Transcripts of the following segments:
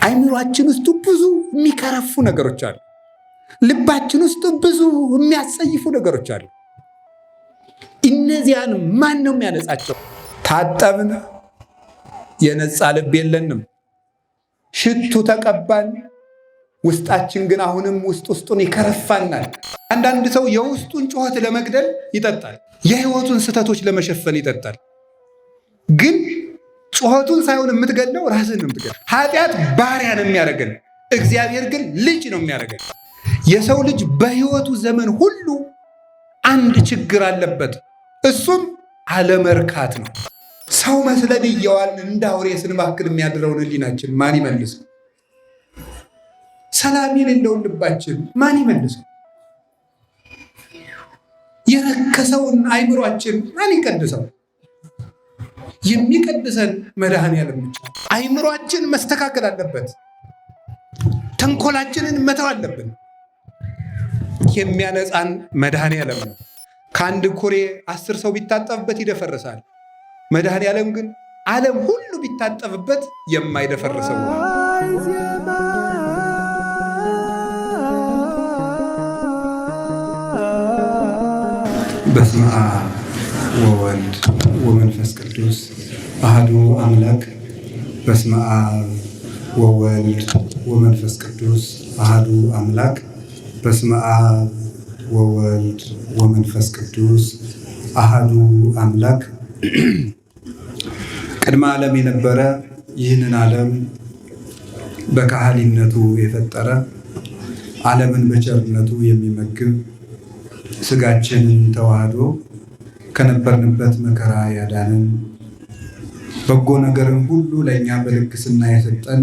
አይምሯችን ውስጥ ብዙ የሚከረፉ ነገሮች አሉ። ልባችን ውስጥ ብዙ የሚያስጸይፉ ነገሮች አሉ። እነዚያን ማን ነው የሚያነጻቸው? ታጠብን፣ የነጻ ልብ የለንም። ሽቱ ተቀባን፣ ውስጣችን ግን አሁንም ውስጡን ይከረፋናል። አንዳንድ ሰው የውስጡን ጩኸት ለመግደል ይጠጣል፣ የህይወቱን ስህተቶች ለመሸፈን ይጠጣል። ግን ጩኸቱን ሳይሆን የምትገድለው ራስን ነው የምትገድለው። ኃጢአት ባሪያ ነው የሚያደርገን፣ እግዚአብሔር ግን ልጅ ነው የሚያደርገን። የሰው ልጅ በህይወቱ ዘመን ሁሉ አንድ ችግር አለበት፣ እሱም አለመርካት ነው። ሰው መስለን እየዋልን እንደ አውሬ ስንባክል የሚያድረውን ህሊናችን ማን ይመልስ? ሰላም የሌለውን ልባችን ማን ይመልስ? የረከሰውን አይምሯችን ማን ይቀድሰው? የሚቀድሰን መድኃኔዓለም ብቻ። አይምሯችን መስተካከል አለበት። ተንኮላችንን መተው አለብን። የሚያነጻን መድኃኔዓለም ነው። ከአንድ ኩሬ 10 ሰው ቢታጠብበት ይደፈርሳል። መድኃኔዓለም ግን ዓለም ሁሉ ቢታጠብበት የማይደፈርሰው ነው። በስመ አብ ወወልድ ወመንፈስ ቅዱስ አሐዱ አምላክ። በስመ አብ ወወልድ ወመንፈስ ቅዱስ አሐዱ አምላክ። በስመ አብ ወወልድ ወመንፈስ ቅዱስ አሐዱ አምላክ። ቅድመ ዓለም የነበረ ይህንን ዓለም በካህሊነቱ የፈጠረ ዓለምን በቸርነቱ የሚመግብ ስጋችንን ተዋህዶ ከነበርንበት መከራ ያዳንን በጎ ነገርን ሁሉ ለእኛ በልግስና የሰጠን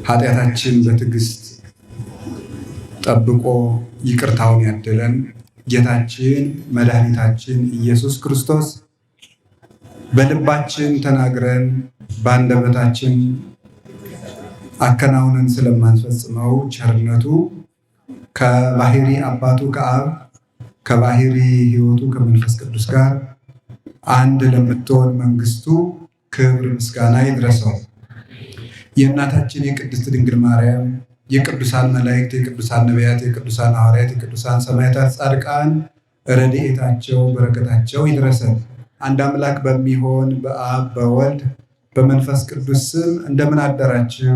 ኃጢአታችን በትዕግስት ጠብቆ ይቅርታውን ያደለን ጌታችን መድኃኒታችን ኢየሱስ ክርስቶስ በልባችን ተናግረን በአንደበታችን አከናውነን ስለማንፈጽመው ቸርነቱ ከባህሪ አባቱ ከአብ ከባህሪ ሕይወቱ ከመንፈስ ቅዱስ ጋር አንድ ለምትሆን መንግስቱ ክብር ምስጋና ይድረሰው። የእናታችን የቅድስት ድንግል ማርያም፣ የቅዱሳን መላእክት፣ የቅዱሳን ነቢያት፣ የቅዱሳን ሐዋርያት፣ የቅዱሳን ሰማዕታት፣ ጻድቃን ረድኤታቸው በረከታቸው ይድረሰን። አንድ አምላክ በሚሆን በአብ በወልድ በመንፈስ ቅዱስ ስም እንደምን አደራችሁ?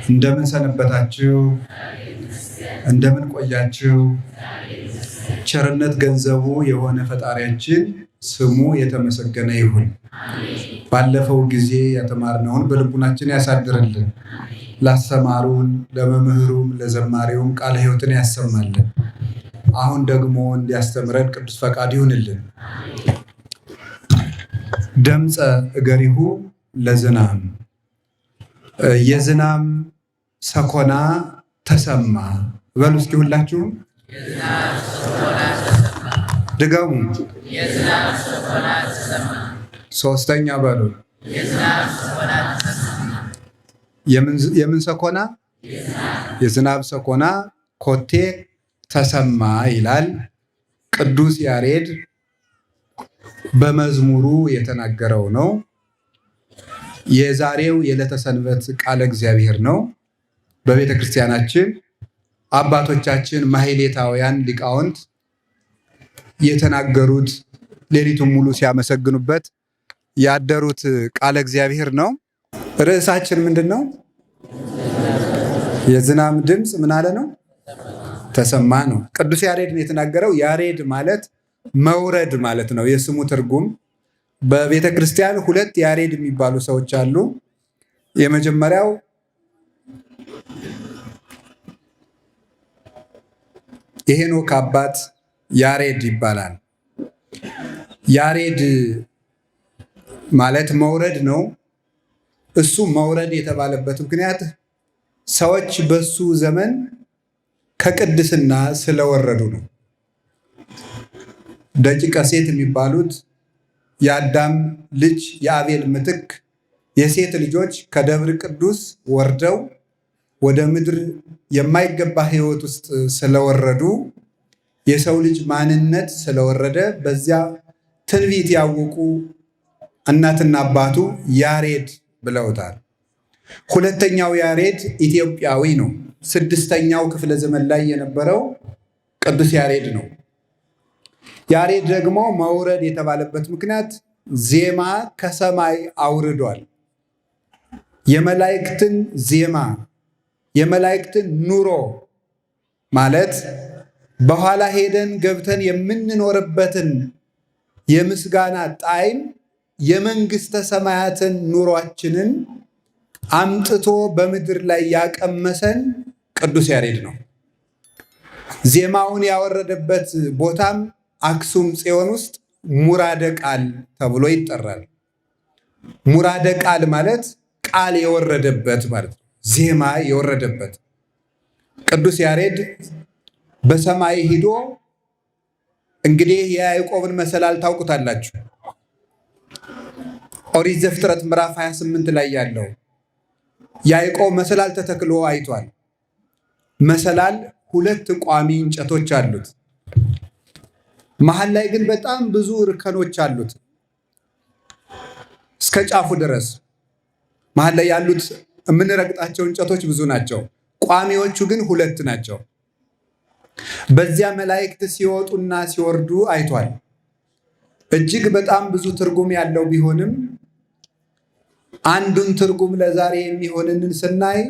እንደምን ሰነበታችሁ? እንደምን ቆያችሁ? ቸርነት ገንዘቡ የሆነ ፈጣሪያችን ስሙ የተመሰገነ ይሁን። ባለፈው ጊዜ የተማርነውን በልቡናችን ያሳድርልን። ላስተማሩን ለመምህሩም ለዘማሪውም ቃለ ሕይወትን ያሰማልን። አሁን ደግሞ እንዲያስተምረን ቅዱስ ፈቃድ ይሁንልን። ደምፀ እገሪሁ ለዝናም፣ የዝናም ሰኮና ተሰማ። በሉ እስኪ ሁላችሁም ድገሙ። ሶስተኛ በሉ። የምን ሰኮና? የዝናብ ሰኮና ኮቴ ተሰማ ይላል ቅዱስ ያሬድ በመዝሙሩ የተናገረው ነው። የዛሬው የዕለተ ሰንበት ቃለ እግዚአብሔር ነው። በቤተ ክርስቲያናችን አባቶቻችን ማህሌታውያን ሊቃውንት የተናገሩት ሌሊቱን ሙሉ ሲያመሰግኑበት ያደሩት ቃለ እግዚአብሔር ነው። ርዕሳችን ምንድን ነው? የዝናብ ድምፅ ምን አለ ነው? ተሰማ ነው። ቅዱስ ያሬድ ነው የተናገረው። ያሬድ ማለት መውረድ ማለት ነው የስሙ ትርጉም። በቤተ ክርስቲያን 2 ያሬድ የሚባሉ ሰዎች አሉ። የመጀመሪያው የሄኖክ አባት ያሬድ ይባላል። ያሬድ ማለት መውረድ ነው። እሱ መውረድ የተባለበት ምክንያት ሰዎች በሱ ዘመን ከቅድስና ስለወረዱ ነው። ደቂቀ ሴት የሚባሉት የአዳም ልጅ የአቤል ምትክ የሴት ልጆች ከደብረ ቅዱስ ወርደው ወደ ምድር የማይገባ ሕይወት ውስጥ ስለወረዱ የሰው ልጅ ማንነት ስለወረደ በዚያ ትንቢት ያወቁ እናትና አባቱ ያሬድ ብለውታል። ሁለተኛው ያሬድ ኢትዮጵያዊ ነው። 6ኛው ክፍለ ዘመን ላይ የነበረው ቅዱስ ያሬድ ነው። ያሬድ ደግሞ መውረድ የተባለበት ምክንያት ዜማ ከሰማይ አውርዷል። የመላእክትን ዜማ የመላእክትን ኑሮ ማለት በኋላ ሄደን ገብተን የምንኖርበትን የምስጋና ጣዕም የመንግስተ ሰማያትን ኑሯችንን አምጥቶ በምድር ላይ ያቀመሰን ቅዱስ ያሬድ ነው። ዜማውን ያወረደበት ቦታም አክሱም ጽዮን ውስጥ ሙራደ ቃል ተብሎ ይጠራል። ሙራደ ቃል ማለት ቃል የወረደበት ማለት ነው። ዜማ የወረደበት ቅዱስ ያሬድ በሰማይ ሂዶ እንግዲህ የያዕቆብን መሰላል ታውቁታላችሁ። ኦሪት ዘፍጥረት ምዕራፍ 28 ላይ ያለው ያዕቆብ መሰላል ተተክሎ አይቷል። መሰላል 2 ቋሚ እንጨቶች አሉት። መሀል ላይ ግን በጣም ብዙ እርከኖች አሉት እስከ ጫፉ ድረስ። መሀል ላይ ያሉት የምንረግጣቸው እንጨቶች ብዙ ናቸው። ቋሚዎቹ ግን 2 ናቸው። በዚያ መላእክት ሲወጡና ሲወርዱ አይቷል። እጅግ በጣም ብዙ ትርጉም ያለው ቢሆንም አንዱን ትርጉም ለዛሬ የሚሆንንን ስናይ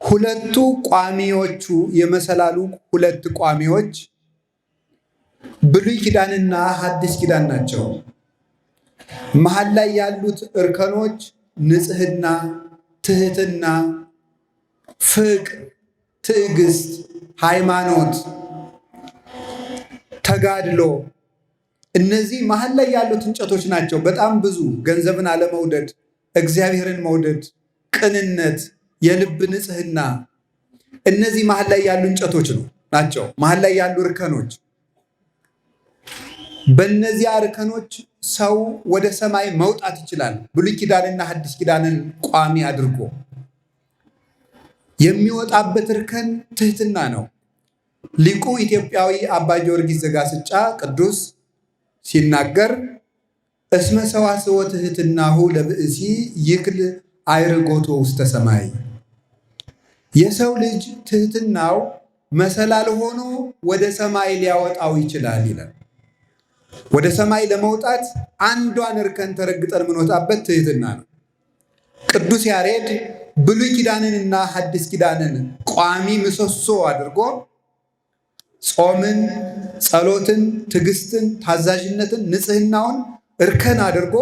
2ቱ ቋሚዎቹ የመሰላሉ 2 ቋሚዎች ብሉይ ኪዳንና ሐዲስ ኪዳን ናቸው። መሀል ላይ ያሉት እርከኖች ንጽህና፣ ትህትና፣ ፍቅር፣ ትዕግስት፣ ሃይማኖት፣ ተጋድሎ እነዚህ መሀል ላይ ያሉት እንጨቶች ናቸው። በጣም ብዙ ገንዘብን አለመውደድ፣ እግዚአብሔርን መውደድ፣ ቅንነት፣ የልብ ንጽህና እነዚህ መሀል ላይ ያሉ እንጨቶች ናቸው። መሀል ላይ ያሉ እርከኖች። በእነዚያ እርከኖች ሰው ወደ ሰማይ መውጣት ይችላል። ብሉይ ኪዳንና ሐዲስ ኪዳንን ቋሚ አድርጎ የሚወጣበት እርከን ትህትና ነው። ሊቁ ኢትዮጵያዊ አባ ጊዮርጊስ ዘጋስጫ ቅዱስ ሲናገር እስመ ሰዋስወ ትህትናሁ ለብእሲ ይክል አይርጎቶ ውስተ ሰማይ፣ የሰው ልጅ ትህትናው መሰላል ሆኖ ወደ ሰማይ ሊያወጣው ይችላል ይላል። ወደ ሰማይ ለመውጣት አንዷን እርከን ተረግጠን የምንወጣበት ትህትና ነው። ቅዱስ ያሬድ ብሉይ ኪዳንንና ሐዲስ ኪዳንን ቋሚ ምሰሶ አድርጎ ጾምን፣ ጸሎትን፣ ትዕግስትን፣ ታዛዥነትን፣ ንጽህናውን እርከን አድርጎ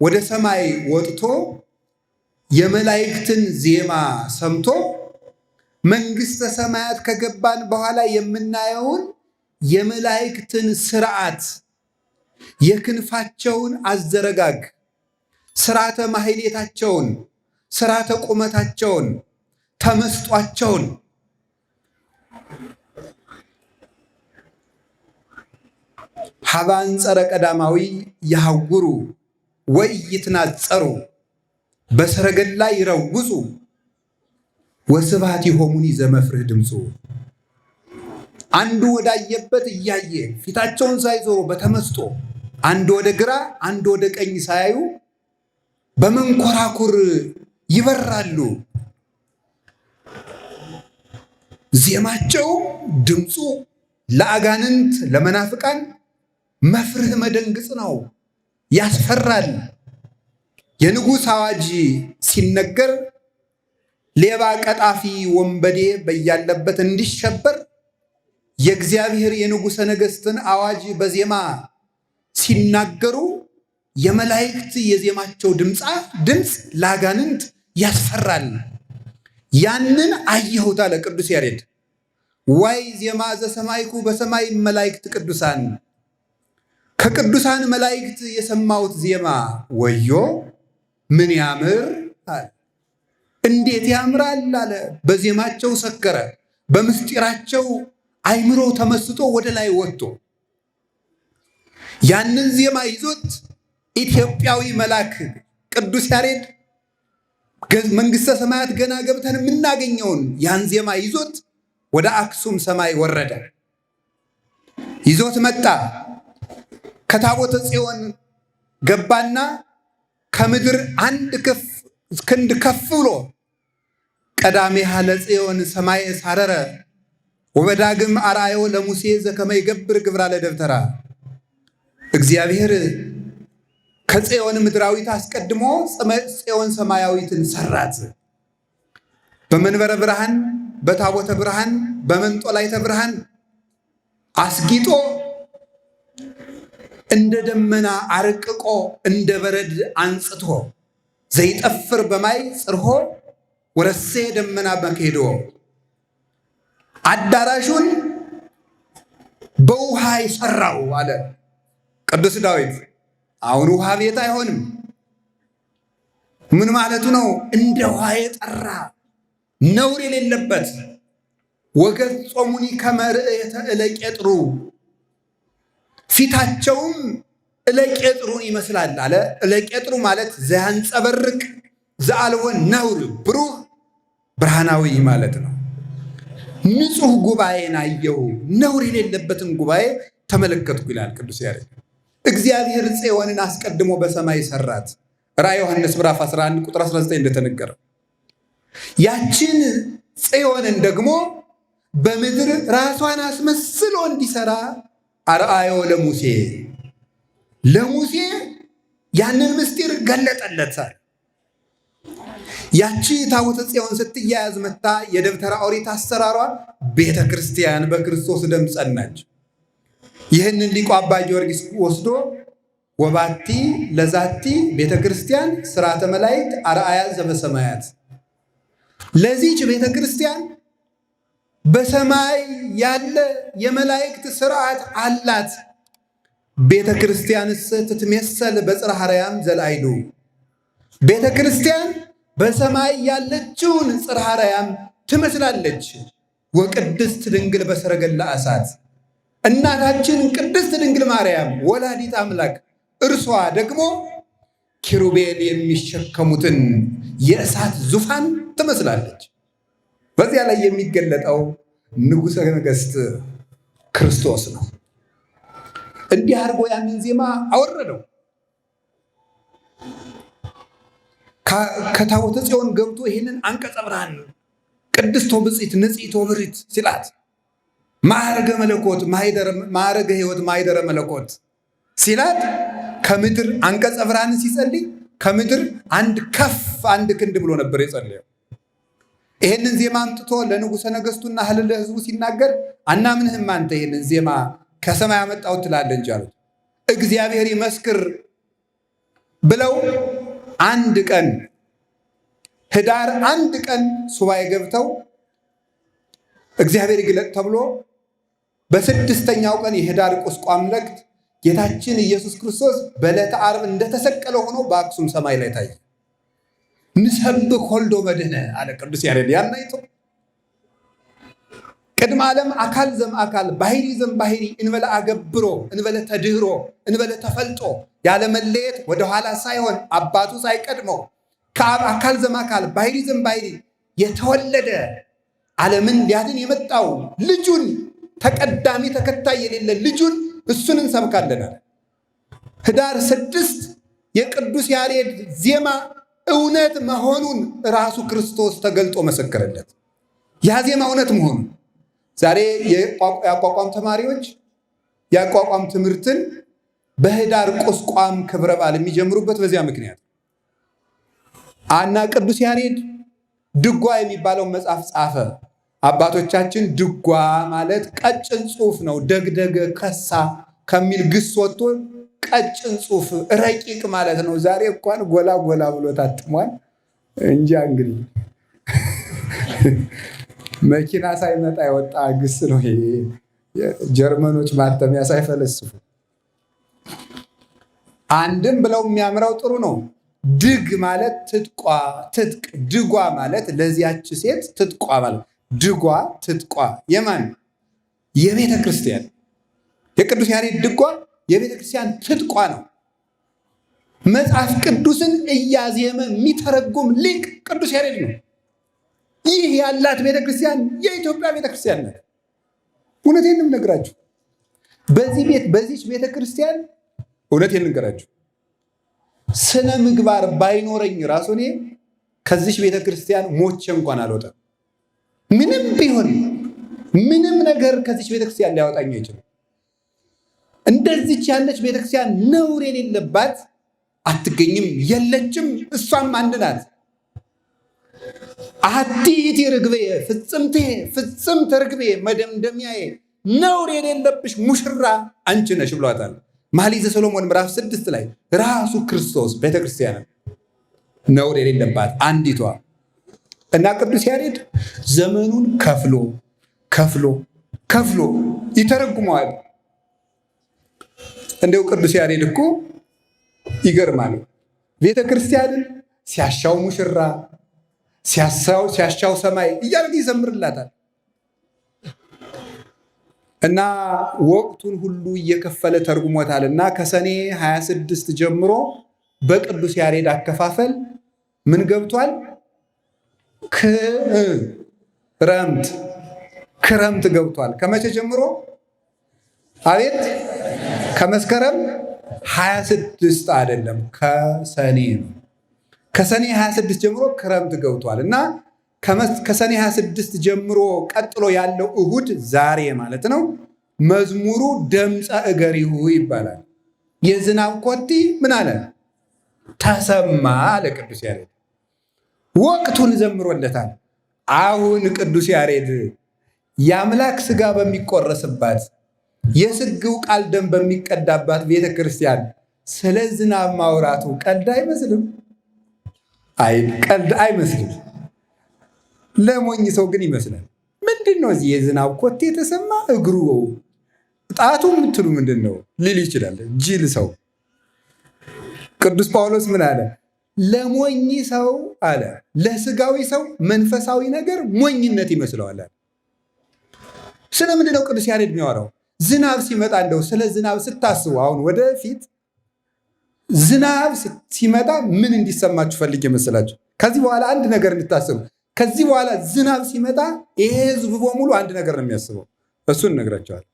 ወደ ሰማይ ወጥቶ የመላእክትን ዜማ ሰምቶ መንግስተ ሰማያት ከገባን በኋላ የምናየውን የመላእክትን ስርዓት፣ የክንፋቸውን አዘረጋግ፣ ስርዓተ ማህሌታቸውን፣ ስርዓተ ቁመታቸውን፣ ተመስጧቸውን ሀባንጸረ ቀዳማዊ ያሐውሩ ወኢይትናጸሩ በሰረገላ ይረውጹ ወስብሐቲሆሙኒ ዘመፍርህ ድምፁ። አንዱ ወዳየበት እያየ ፊታቸውን ሳይዞሩ በተመስጦ አንዱ ወደ ግራ አንዱ ወደ ቀኝ ሳያዩ በመንኮራኩር ይበራሉ። ዜማቸው ድምፁ ለአጋንንት ለመናፍቃን መፍርህ መደንግጽ ነው፣ ያስፈራል። የንጉሥ አዋጅ ሲነገር ሌባ፣ ቀጣፊ፣ ወንበዴ በያለበት እንዲሸበር የእግዚአብሔር የንጉሠ ነገሥትን አዋጅ በዜማ ሲናገሩ የመላእክት የዜማቸው ድምፅ ለአጋንንት ያስፈራል። ያንን አየሁት አለ ቅዱስ ያሬድ። ዋይ ዜማ ዘሰማይኩ በሰማይ መላእክት ቅዱሳን፣ ከቅዱሳን መላእክት የሰማሁት ዜማ ወዮ ምን ያምር አለ። እንዴት ያምራል አለ። በዜማቸው ሰከረ፣ በምስጢራቸው አይምሮ ተመስጦ ወደ ላይ ወጥቶ ያንን ዜማ ይዞት ኢትዮጵያዊ መልአክ ቅዱስ ያሬድ መንግስተ ሰማያት ገና ገብተን የምናገኘውን ያን ዜማ ይዞት ወደ አክሱም ሰማይ ወረደ። ይዞት መጣ። ከታቦተ ጽዮን ገባና ከምድር አንድ ክንድ ከፍ ብሎ ቀዳሜሃ ለጽዮን ሰማየ ሳረረ ወበዳግም አርአዮ ለሙሴ ዘከመ ይገብር ግብራ ለደብተራ። እግዚአብሔር ከጽዮን ምድራዊት አስቀድሞ ጽዮን ሰማያዊትን ሰራት። በመንበረ ብርሃን፣ በታቦተ ብርሃን፣ በመንጦላይተ ብርሃን አስጊጦ እንደ ደመና አርቅቆ እንደ በረድ አንጽቶ ዘይጠፍር በማይ ጽርሆ ወረሴ ደመና በከሄዶ አዳራሹን በውሃ ይሰራው አለ ቅዱስ ዳዊት። አሁን ውሃ ቤት አይሆንም። ምን ማለቱ ነው? እንደ ውሃ የጠራ ነውር የሌለበት ወገጾሙኒ ከመርዕየተ እለቄጥሩ ፊታቸውም እለቄጥሩን ይመስላል አለ። እለቄጥሩ ማለት ዘያንጸበርቅ ዘአልወ ነውር ብሩህ ብርሃናዊ ማለት ነው። ንጹሕ ጉባኤን አየሁ፣ ነውር የሌለበትን ጉባኤ ተመለከትኩ ይላል ቅዱስ ያሬድ። እግዚአብሔር ጽዮንን አስቀድሞ በሰማይ ሰራት። ራዕየ ዮሐንስ ምዕራፍ 11 ቁጥር 19 እንደተነገረው ያችን ጽዮንን ደግሞ በምድር ራሷን አስመስሎ እንዲሰራ አርአዮ ለሙሴ ያንን ምስጢር ገለጠለታል። ያቺ ታቦተ ጽዮን ስትያያዝ መታ የደብተራ ኦሪት አሰራሯ ቤተ ክርስቲያን በክርስቶስ ደም ጸናች። ይህንን ሊቁ አባ ጊዮርጊስ ወስዶ ወባቲ ለዛቲ ቤተ ክርስቲያን ስርዓተ መላእክት አርአያ ዘበሰማያት፣ ለዚች ቤተ ክርስቲያን በሰማይ ያለ የመላእክት ስርዓት አላት። ቤተ ክርስቲያንስ ትትሜሰል በጽርሐ አርያም ዘላይሉ፣ ቤተ ክርስቲያን በሰማይ ያለችውን ጽርሐ አርያም ትመስላለች። ወቅድስት ድንግል በሰረገላ እሳት፣ እናታችን ቅድስት ድንግል ማርያም ወላዲት አምላክ እርሷ ደግሞ ኪሩቤል የሚሸከሙትን የእሳት ዙፋን ትመስላለች። በዚያ ላይ የሚገለጠው ንጉሠ ነገሥት ክርስቶስ ነው። እንዲህ አድርጎ ያንን ዜማ አወረደው። ከታቦተ ጽዮን ገብቶ ይህንን አንቀጸ ብርሃን ቅድስቶ ብፅዕት ንጽሕቶ ብርት ሲላት ማዕረገ መለኮት ማዕረገ ሕይወት ማኅደረ መለኮት ሲላት ከምድር አንቀጸ ብርሃን ሲጸልይ ከምድር አንድ ክንድ ብሎ ነበር የጸለየው። ይህንን ዜማ አምጥቶ ለንጉሠ ነገሥቱና ለሕዝቡ ሲናገር አናምንህም አንተ ይህንን ዜማ ከሰማይ ያመጣው ትላለህ እንጂ አሉት። እግዚአብሔር ይመስክር ብለው አንድ ቀን ህዳር 1 ቀን ሱባኤ ገብተው እግዚአብሔር ይግለጥ ተብሎ በ6ኛው ቀን የህዳር ቁስቋም ዕለት ጌታችን ኢየሱስ ክርስቶስ በዕለተ ዓርብ እንደተሰቀለ ሆኖ በአክሱም ሰማይ ላይ ታየ። ንሰብክ ወልዶ መድኅነ አለ ቅዱስ ያሬድ። ያን አይቶ ቅድመ ዓለም አካል ዘም አካል ባህሪ ዘም ባህሪ እንበለ አገብሮ እንበለ ተድህሮ እንበለ ተፈልጦ ያለ መለየት ወደኋላ ሳይሆን አባቱ ሳይቀድመው ከአብ አካል ዘም አካል ባህሪ ዘም ባህሪ የተወለደ ዓለምን ሊያድን የመጣው ልጁን ተቀዳሚ ተከታይ የሌለ ልጁን እሱን እንሰብካለናል። ህዳር 6 የቅዱስ ያሬድ ዜማ እውነት መሆኑን ራሱ ክርስቶስ ተገልጦ መሰከረለት። ያ ዜማ እውነት መሆኑን ዛሬ የአቋቋም ተማሪዎች የአቋቋም ትምህርትን በህዳር ቁስቋም ክብረ በዓል የሚጀምሩበት በዚያ ምክንያት እና ቅዱስ ያሬድ ድጓ የሚባለውን መጽሐፍ ጻፈ። አባቶቻችን ድጓ ማለት ቀጭን ጽሑፍ ነው። ደግደገ ከሳ ከሚል ግስ ወጥቶ ቀጭን ጽሑፍ ረቂቅ ማለት ነው። ዛሬ እንኳን ጎላ ጎላ ብሎ ታትሟል። እንጃ እንግዲህ መኪና ሳይመጣ የወጣ ግስ ነው ይሄ። ጀርመኖች ማተሚያ ሳይፈለስፉ አንድም ብለው የሚያምረው ጥሩ ነው። ድግ ማለት ትጥቋ ትጥቅ፣ ድጓ ማለት ለዚያች ሴት ትጥቋ ማለት ድጓ ትጥቋ የማን የቤተ ክርስቲያን የቅዱስ ያሬድ ድጓ የቤተ ክርስቲያን ትጥቋ ነው። መጽሐፍ ቅዱስን እያዜመ የሚተረጉም ሊቅ ቅዱስ ያሬድ ነው። ይህ ያላት ቤተክርስቲያን የኢትዮጵያ ቤተክርስቲያን ናት። እውነቴን ነው የምነግራችሁ። በዚች ቤተክርስቲያን እውነቴን ልንገራችሁ፣ ስነ ምግባር ባይኖረኝ ራሱ እኔ ከዚች ቤተክርስቲያን ሞቼ እንኳን አልወጣም። ምንም ቢሆን ምንም ነገር ከዚች ቤተክርስቲያን ሊያወጣኝ አይችልም። እንደዚች ያለች ቤተክርስቲያን ነውር የሌለባት አትገኝም፣ የለችም። እሷም አንድ ናት። አሐቲ ይእቲ ርግቤየ ፍጽምት ርግቤ መደምደሚያዬ፣ ነውር የሌለብሽ ሙሽራ አንቺ ነሽ ብሏታል። መኃልየ ሰሎሞን ምዕራፍ 6 ላይ ራሱ ክርስቶስ ቤተክርስቲያን ነውር የሌለባት አንዲቷ እና ቅዱስ ያሬድ ዘመኑን ከፍሎ ይተረጉመዋል። እንደው ቅዱስ ያሬድ እኮ ይገርማል። ቤተክርስቲያንን ሲያሻው ሙሽራ ሲያሻው ሰማይ እያደረገ ይዘምርላታል እና ወቅቱን ሁሉ እየከፈለ ተርጉሞታል። እና ከሰኔ 26 ጀምሮ በቅዱስ ያሬድ አከፋፈል ምን ገብቷል? ክረምት ገብቷል። ከመቼ ጀምሮ? አቤት ከመስከረም 26 አይደለም፣ ከሰኔ ነው። ከሰኔ 26 ጀምሮ ክረምት ገብቷል እና ከሰኔ 26 ጀምሮ ቀጥሎ ያለው እሁድ ዛሬ ማለት ነው። መዝሙሩ ደምፀ እገሪሁ ይባላል። የዝናብ ኮቲ ምን አለ? ተሰማ አለ ቅዱስ ያሬድ። ወቅቱን ዘምሮለታል። አሁን ቅዱስ ያሬድ የአምላክ ስጋ በሚቆረስባት የስግው ቃል ደም በሚቀዳባት ቤተክርስቲያን ስለ ዝናብ ማውራቱ ቀልድ አይመስልም? ቀልድ አይመስልም። ለሞኝ ሰው ግን ይመስላል። ምንድን ነው እዚህ የዝናብ ኮቴ የተሰማ እግሩ ጣቱ የምትሉ ምንድን ነው ሊል ይችላል ጅል ሰው። ቅዱስ ጳውሎስ ምን አለ? ለሞኝ ሰው አለ ለስጋዊ ሰው መንፈሳዊ ነገር ሞኝነት ይመስለዋል። ስለምንድን ነው ቅዱስ ያሬድ የሚያወራው? ዝናብ ሲመጣ እንደው ስለ ዝናብ ስታስቡ አሁን ወደፊት ዝናብ ሲመጣ ምን እንዲሰማችሁ ፈልጌ መሰላችሁ? ከዚህ በኋላ አንድ ነገር እንድታስቡ። ከዚህ በኋላ ዝናብ ሲመጣ ይሄ ህዝብ በሙሉ አንድ ነገር ነው የሚያስበው። እሱን እነግራቸዋለሁ።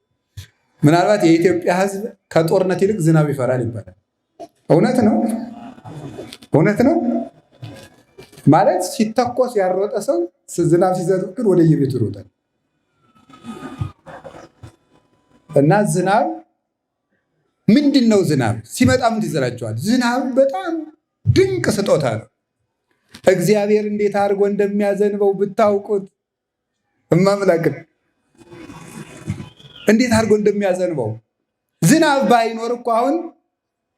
ምናልባት የኢትዮጵያ ህዝብ ከጦርነት ይልቅ ዝናብ ይፈራል ይባላል። እውነት ነው? እውነት ነው ማለት ሲተኮስ ያሮጠ ሰው ዝናብ ሲዘንብ ግን ወደ የቤቱ ይሮጣል። እና ዝናብ ምንድን ነው? ዝናብ ሲመጣ ምን ይዘላቸዋል? ዝናብ በጣም ድንቅ ስጦታ ነው። እግዚአብሔር እንዴት አድርጎ እንደሚያዘንበው ብታውቁት፣ እማምላክን እንዴት አድርጎ እንደሚያዘንበው። ዝናብ ባይኖር እኮ አሁን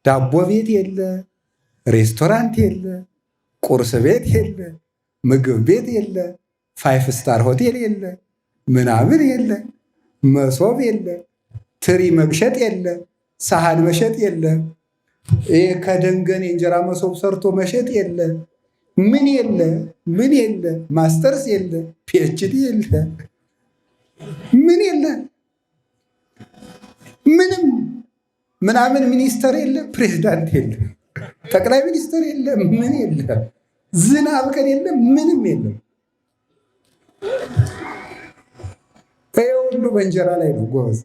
ዳቦ ቤት የለ፣ ሬስቶራንት የለ፣ ቁርስ ቤት የለ፣ ምግብ ቤት የለ፣ 5 ስታር ሆቴል የለ፣ ምናምን የለ፣ መሶብ የለ፣ ትሪ መብሸጥ የለ፣ ሳህን መሸጥ የለ፣ ከደንገን የእንጀራ መሶብ ሰርቶ መሸጥ የለ፣ ምን የለ፣ ማስተርስ የለ፣ ፒኤችዲ የለ፣ ምን የለ፣ ምንም ምናምን ሚኒስተር የለ፣ ፕሬዝዳንት የለ፣ ጠቅላይ ሚኒስተር የለ፣ ምን የለ። ዝናብ ቀን የለ፣ ምንም የለም። ይሄ ሁሉ በእንጀራ ላይ ነው ጎበዝ።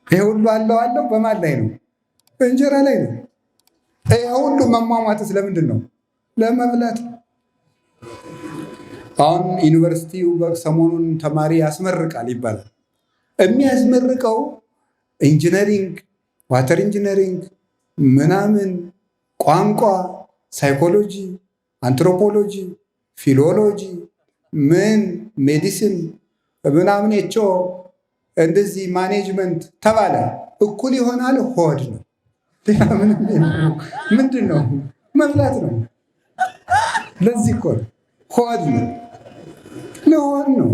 ይሄ ሁሉ አለው በማን ላይ ነው? በእንጀራ ላይ ነው። ይሄ ሁሉ መሟሟትስ ለምንድን ነው? ለመብላት። አሁን ዩኒቨርሲቲው ሰሞኑን ተማሪ ያስመርቃል ይባላል። የሚያስመርቀው ኢንጂነሪንግ፣ ዋተር ኢንጂነሪንግ ምናምን፣ ቋንቋ፣ ሳይኮሎጂ፣ አንትሮፖሎጂ፣ ፊሎሎጂ ምን ሜዲሲን ምናምን እንደዚህ ማኔጅመንት ተባለ እኩል ይሆናል። ሆድ ነው። ምንድን ነው? መብላት ነው። ለዚህ እኮ ሆድ ነው። ለሆድ ነው።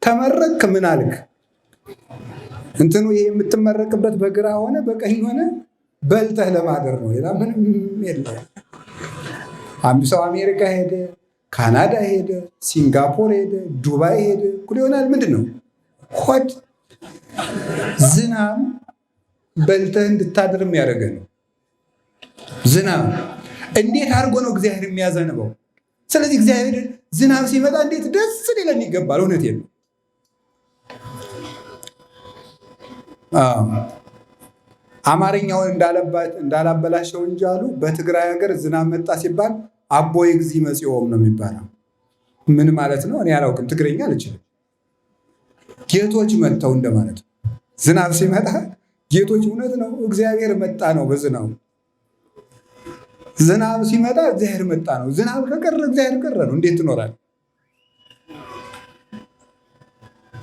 ተመረቅክ ምን አልክ? እንትኑ ይሄ የምትመረቅበት በግራ ሆነ በቀኝ ሆነ በልተህ ለማደር ነው። ሌላ ምንም የለ። አንድ ሰው አሜሪካ ሄደ፣ ካናዳ ሄደ፣ ሲንጋፖር ሄደ፣ ዱባይ ሄደ፣ እኩል ይሆናል። ምንድን ነው? ሆድ። ዝናብ በልተህ እንድታድር የሚያደርገ ነው። ዝናብ እንዴት አድርጎ ነው እግዚአብሔር የሚያዘንበው? ስለዚህ እግዚአብሔር ዝናብ ሲመጣ እንዴት ደስ ሊለን ይገባል። እውነቴን ነው። አማርኛውን እንዳላበላሸው እንጂ አሉ በትግራይ ሀገር ዝናብ መጣ ሲባል አቦይ እግዚ መጽኦም ነው የሚባለው። ምን ማለት ነው? እኔ አላውቅም፣ ትግረኛ አልችልም። ጌቶች መጥተው እንደማለት ነው። ዝናብ ሲመጣ ጌቶች፣ እውነት ነው እግዚአብሔር መጣ ነው በዝናቡ። ዝናብ ሲመጣ እግዚአብሔር መጣ ነው። ዝናብ ከቀረ እግዚአብሔር ቀረ ነው። እንዴት ትኖራል?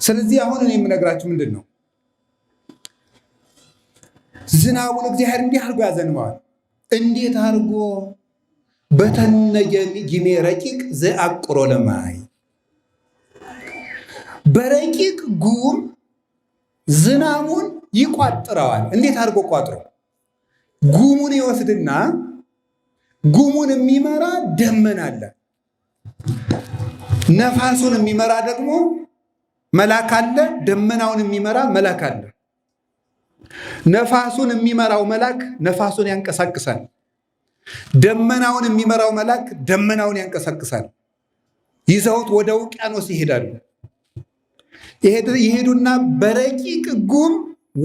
ስለዚህ አሁን እኔ የምነግራችሁ ምንድን ነው? ዝናቡን እግዚአብሔር እንዲህ አድርጎ ያዘንበዋል። እንዴት አድርጎ በተነጊሜ ረቂቅ ዘአቅሮ ለማይ፣ በረቂቅ ጉም ዝናቡን ይቋጥረዋል። እንዴት አድርጎ ቋጥሮ? ጉሙን ይወስድና ጉሙን የሚመራ ደመና አለ። ነፋሱን የሚመራ ደግሞ መልአክ አለ። ደመናውን የሚመራ መልአክ አለ። ነፋሱን የሚመራው መልአክ ነፋሱን ያንቀሳቅሳል። ደመናውን የሚመራው መልአክ ደመናውን ያንቀሳቅሳል። ይዘውት ወደ ውቅያኖስ ይሄዳሉ። ይሄዱና በረቂቅ ጉም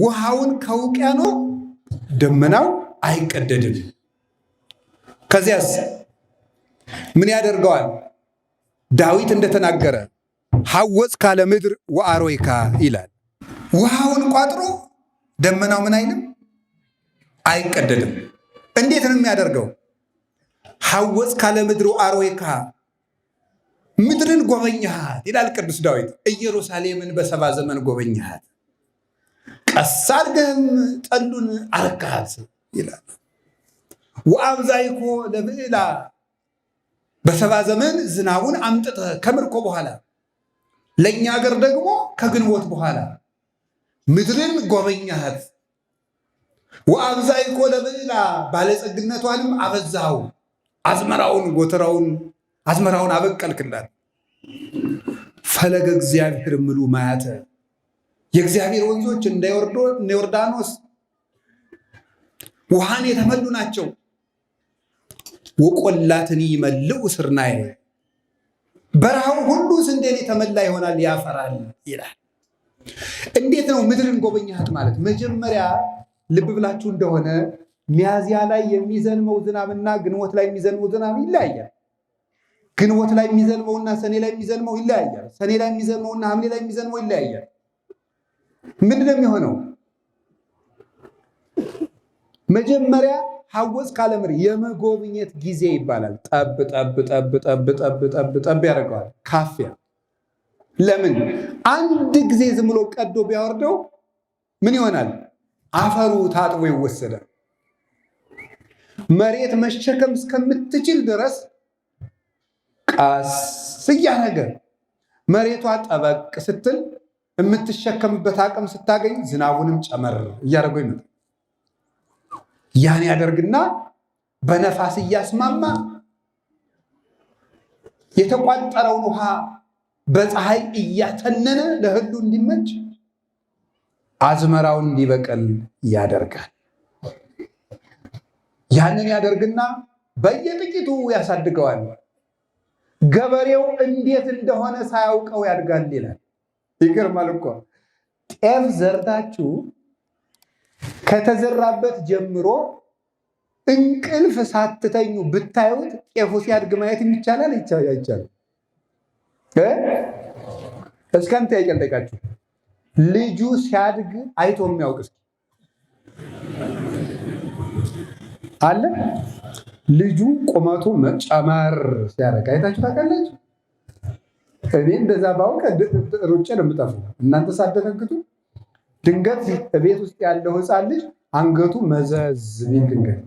ውሃውን ከውቅያኖስ ደመናው አይቀደድም። ከዚያስ ምን ያደርገዋል? ዳዊት እንደተናገረ ሐወፅ ካለ ምድር ወአሮይካ ይላል። ውሃውን ቋጥሮ ደመናው ምን አይልም? አይቀደድም። እንዴት ነው የሚያደርገው? ሐወፅ ካለ ምድር ወአሮይካ፣ ምድርን ጎበኛሃት ይላል ቅዱስ ዳዊት። ኢየሩሳሌምን በሰባ ዘመን ጎበኛሃት፣ ቀስ አድርገህም ጠሉን አረካሃት ይላል። ወአብዛይኮ ለብዕላ፣ በሰባ ዘመን ዝናቡን አምጥተህ ከምርኮ በኋላ ለእኛ ሀገር ደግሞ ከግንቦት በኋላ ምድርን ጎበኛሃት። ወአብዛይኮ ለብዕላ፣ ባለጸግነቷንም አበዛው፣ አዝመራውን ጎተራውን አዝመራውን አበቀልክላት። ፈለገ እግዚአብሔር ምሉ ማያተ፣ የእግዚአብሔር ወንዞች እንደ ዮርዳኖስ ውሃን የተመሉ ናቸው። ወቆላትን ይመልኡ ስርናይ፣ በረሃው ሁሉ ስንዴን የተመላ ይሆናል ያፈራል ይላል። እንዴት ነው ምድርን ጎበኛሃት ማለት? መጀመሪያ ልብ ብላችሁ እንደሆነ ሚያዝያ ላይ የሚዘንመው ዝናብና ግንቦት ላይ የሚዘንመው ዝናብ ይለያያል። ግንቦት ላይ የሚዘንመውና ሰኔ ላይ የሚዘንመው ይለያያል። ሰኔ ላይ የሚዘንመውና ሐምሌ ላይ የሚዘንመው ይለያያል። ምንድን ነው የሚሆነው? መጀመሪያ ሐወፅ ካለ ምድር የመጎብኘት ጊዜ ይባላል። ጠብ ጠብ ጠብ ጠብ ጠብ ጠብ ጠብ ያደርገዋል። ካፊያ ለምን? አንድ ጊዜ ዝም ብሎ ቀዶ ቢያወርደው ምን ይሆናል? አፈሩ ታጥቦ ይወሰዳል። መሬት መሸከም እስከምትችል ድረስ ቀስ እያደረገ መሬቷ ጠበቅ ስትል የምትሸከምበት አቅም ስታገኝ ዝናቡንም ጨመር እያደረገው ይመጣል። ያን ያደርግና በነፋስ እያስማማ የተቋጠረውን ውሃ በፀሐይ እያተነነ ለእህሉ እንዲመች አዝመራውን እንዲበቅል ያደርጋል። ያንን ያደርግና በየጥቂቱ ያሳድገዋል። ገበሬው እንዴት እንደሆነ ሳያውቀው ያድጋል ይላል። ይገርማል እኮ ጤፍ ዘርታችሁ ከተዘራበት ጀምሮ እንቅልፍ ሳትተኙ ብታዩት ጤፉ ሲያድግ ማየት ይቻላል? አይቻልም? እስከን ጥያቄ ልጠይቃችሁ። ልጁ ሲያድግ አይቶ የሚያውቅ እስኪ አለ? ልጁ ቁመቱ መጨመር ሲያደርግ አይታችሁ ታውቃላችሁ? እኔ እንደዛ ባውቅ ሩጬ ነው የምጠፋው። እናንተ ሳትደነግጡ ድንገት ቤት ውስጥ ያለው ሕፃን ልጅ አንገቱ መዘዝ ቢል ድንገት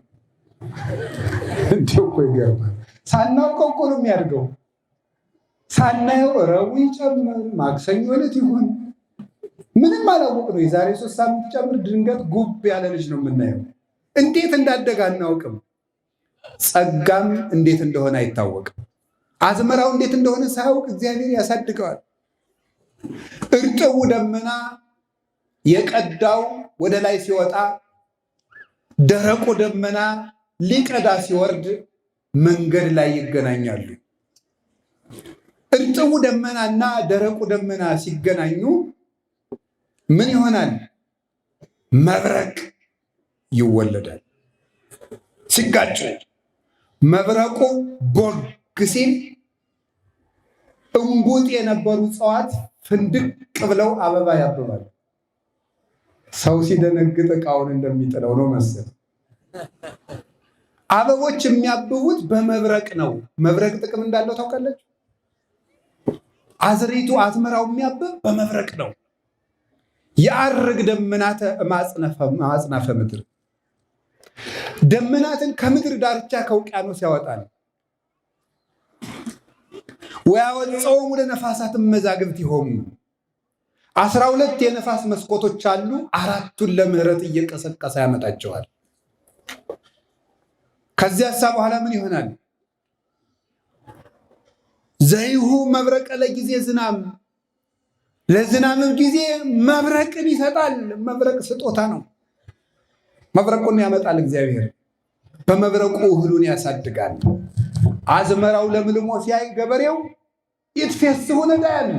እንዲሁ እኮ ይገርማል። ሳናውቀው እኮ ነው የሚያድገው። ሳናየው ረቡዕ ይጨምር ማክሰኞ ዕለት ይሁን ምንም አላወቅ ነው። የዛሬ 3 ሳምንት ጨምር ድንገት ጉብ ያለ ልጅ ነው የምናየው። እንዴት እንዳደገ አናውቅም። ጸጋም እንዴት እንደሆነ አይታወቅም። አዝመራው እንዴት እንደሆነ ሳያውቅ እግዚአብሔር ያሳድገዋል። እርጥቡ ደመና የቀዳው ወደ ላይ ሲወጣ፣ ደረቁ ደመና ሊቀዳ ሲወርድ መንገድ ላይ ይገናኛሉ። እርጥቡ ደመናና ደረቁ ደመና ሲገናኙ ምን ይሆናል? መብረቅ ይወለዳል። ሲጋጩ መብረቁ ቦግ ሲል እንቡጥ የነበሩ እጽዋት ፍንድቅ ብለው አበባ ያብባል። ሰው ሲደነግጥ ዕቃውን እንደሚጥለው ነው መሰል። አበቦች የሚያብቡት በመብረቅ ነው። መብረቅ ጥቅም እንዳለው ታውቃለች። አዝሪቱ አዝመራው የሚያብብ በመብረቅ ነው። የአርግ ደመናተ ማጽናፈ ምድር፣ ደመናትን ከምድር ዳርቻ ከውቅያኖስ ያወጣል። ወያወፀውም ወደ ነፋሳት መዛግብት ይሆኑ 12 የነፋስ መስኮቶች አሉ። 4ቱን ለምህረት እየቀሰቀሰ ያመጣቸዋል። ከዚያሳ በኋላ ምን ይሆናል? ዘይሁ መብረቀ ለጊዜ ዝናም፣ ለዝናምም ጊዜ መብረቅን ይሰጣል። መብረቅ ስጦታ ነው። መብረቁን ያመጣል እግዚአብሔር። በመብረቁ እህሉን ያሳድጋል። አዝመራው ለምልሞ ሲያይ ገበሬው ይትፌስሑ ነዳያን፣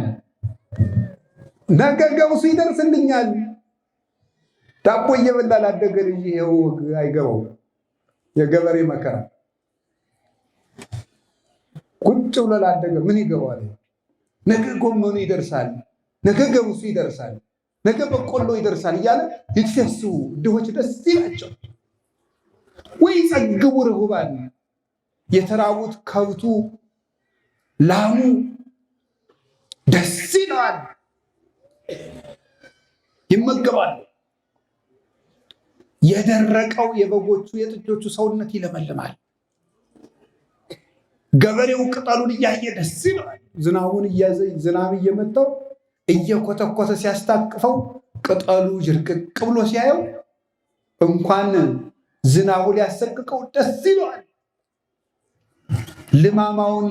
ነገ ገብሱ ይደርስልኛል። ዳቦ እየበላ ላደገ ልጅ ይሄው አይገባው የገበሬ መከራ። ቁጭ ብሎ ላደገ ምን ይገባዋል? ነገ ጎመኑ ይደርሳል፣ ነገ ገብሱ ይደርሳል፣ ነገ በቆሎ ይደርሳል እያለ ይትፌስሑ ድሆች ደስ ይላቸው። ወይ ጸግቡ ርሁባን፣ የተራቡት ከብቱ ላሙ ደስ ይለዋል፣ ይመገባል። የደረቀው የበጎቹ የጥጆቹ ሰውነት ይለመልማል። ገበሬው ቅጠሉን እያየ ደስ ይለዋል። ዝናቡን ዝናብ እየመታው እየኮተኮተ ሲያስታቅፈው ቅጠሉ ጅርቅቅ ብሎ ሲያየው እንኳን ዝናቡ ሊያሰቅቀው ደስ ይለዋል። ልማማውን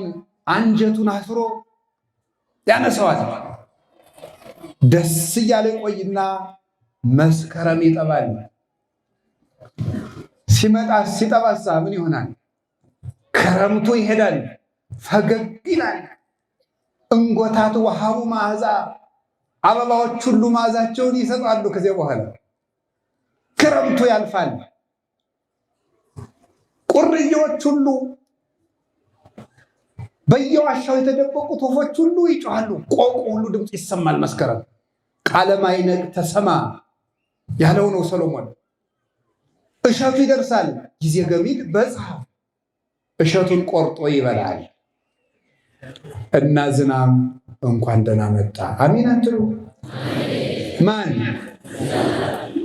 አንጀቱን አስሮ ያነሰዋል። ደስ እያለ ቆይና መስከረም ይጠባል። ሲመጣ ሲጠባሳ ምን ይሆናል? ክረምቱ ይሄዳል፣ ፈገግ ይላል። እንጎታት ወሃቡ መዓዛ፣ አበባዎች ሁሉ መዓዛቸውን ይሰጣሉ። ከዚያ በኋላ ክረምቱ ያልፋል። ቁርዬዎች ሁሉ በየዋሻው የተደበቁት ወፎች ሁሉ ይጮሃሉ። ቆቁ ሁሉ ድምፅ ይሰማል። መስከረም ቃለ ማዕነቅ ተሰማ ያለው ነው ሰሎሞን። እሸቱ ይደርሳል። ጊዜ ገሚድ በጽሐ እሸቱን ቆርጦ ይበላል። እና ዝናብ እንኳን ደህና መጣ። አሜን አትሉ?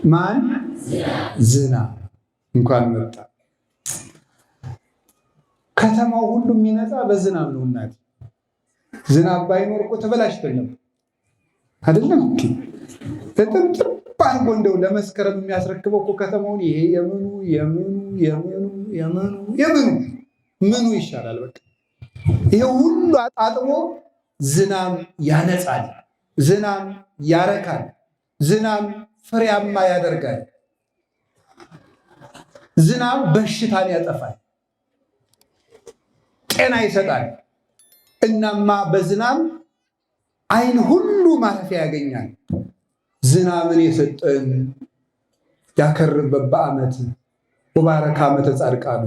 ማን ዝናብ እንኳን መጣ። ከተማው ሁሉ የሚነጻ በዝናብ ነው። እናት ዝናብ ባይኖር እኮ ተበላሽተን ነበር አይደለም? ተጠምጥም ባርጎ እንደው ለመስከረም የሚያስረክበው እኮ ከተማውን ይሄ ምኑ ይሻላል? በቃ ይሄ ሁሉ አጣጥሞ ዝናብ ያነጻል፣ ዝናብ ያረካል፣ ዝናብ ፍሬያማ ያደርጋል፣ ዝናብ በሽታን ያጠፋል፣ ጤና ይሰጣል። እናማ በዝናብ ዓይን ሁሉ ማረፊያ ያገኛል። ዝናብን የሰጠን ያከርበት በዓመት ወባረከ ዓመተ ጻድቃኑ፣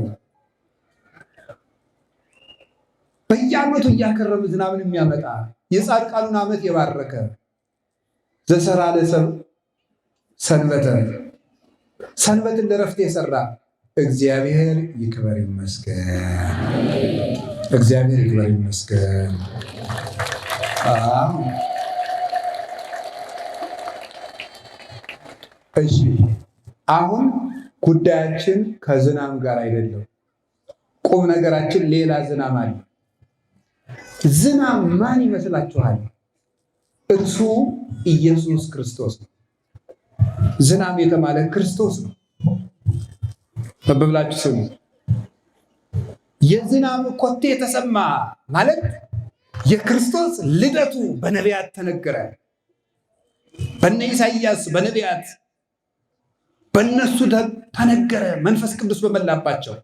በየዓመቱ እያከረመ ዝናብን የሚያመጣ የጻድቃኑን ዓመት የባረከ ዘሰራ ለሰብእ ሰንበተ፣ ሰንበትን ለረፍት የሰራ እግዚአብሔር ይክበር ይመስገን። እግዚአብሔር ይክበር ይመስገን። እሺ፣ አሁን ጉዳያችን ከዝናብ ጋር አይደለም። ቁም ነገራችን ሌላ ዝናብ አለ። ዝናብ ማን ይመስላችኋል? እርሱ ኢየሱስ ክርስቶስ ነው። ዝናብ የተባለ ክርስቶስ ነው። በብላችሁ ስሙ። የዝናብ ኮቴ የተሰማ ማለት የክርስቶስ ልደቱ በነቢያት ተነገረ። በነ ኢሳይያስ በነቢያት በእነሱ ተነገረ። መንፈስ ቅዱስ በመላባቸው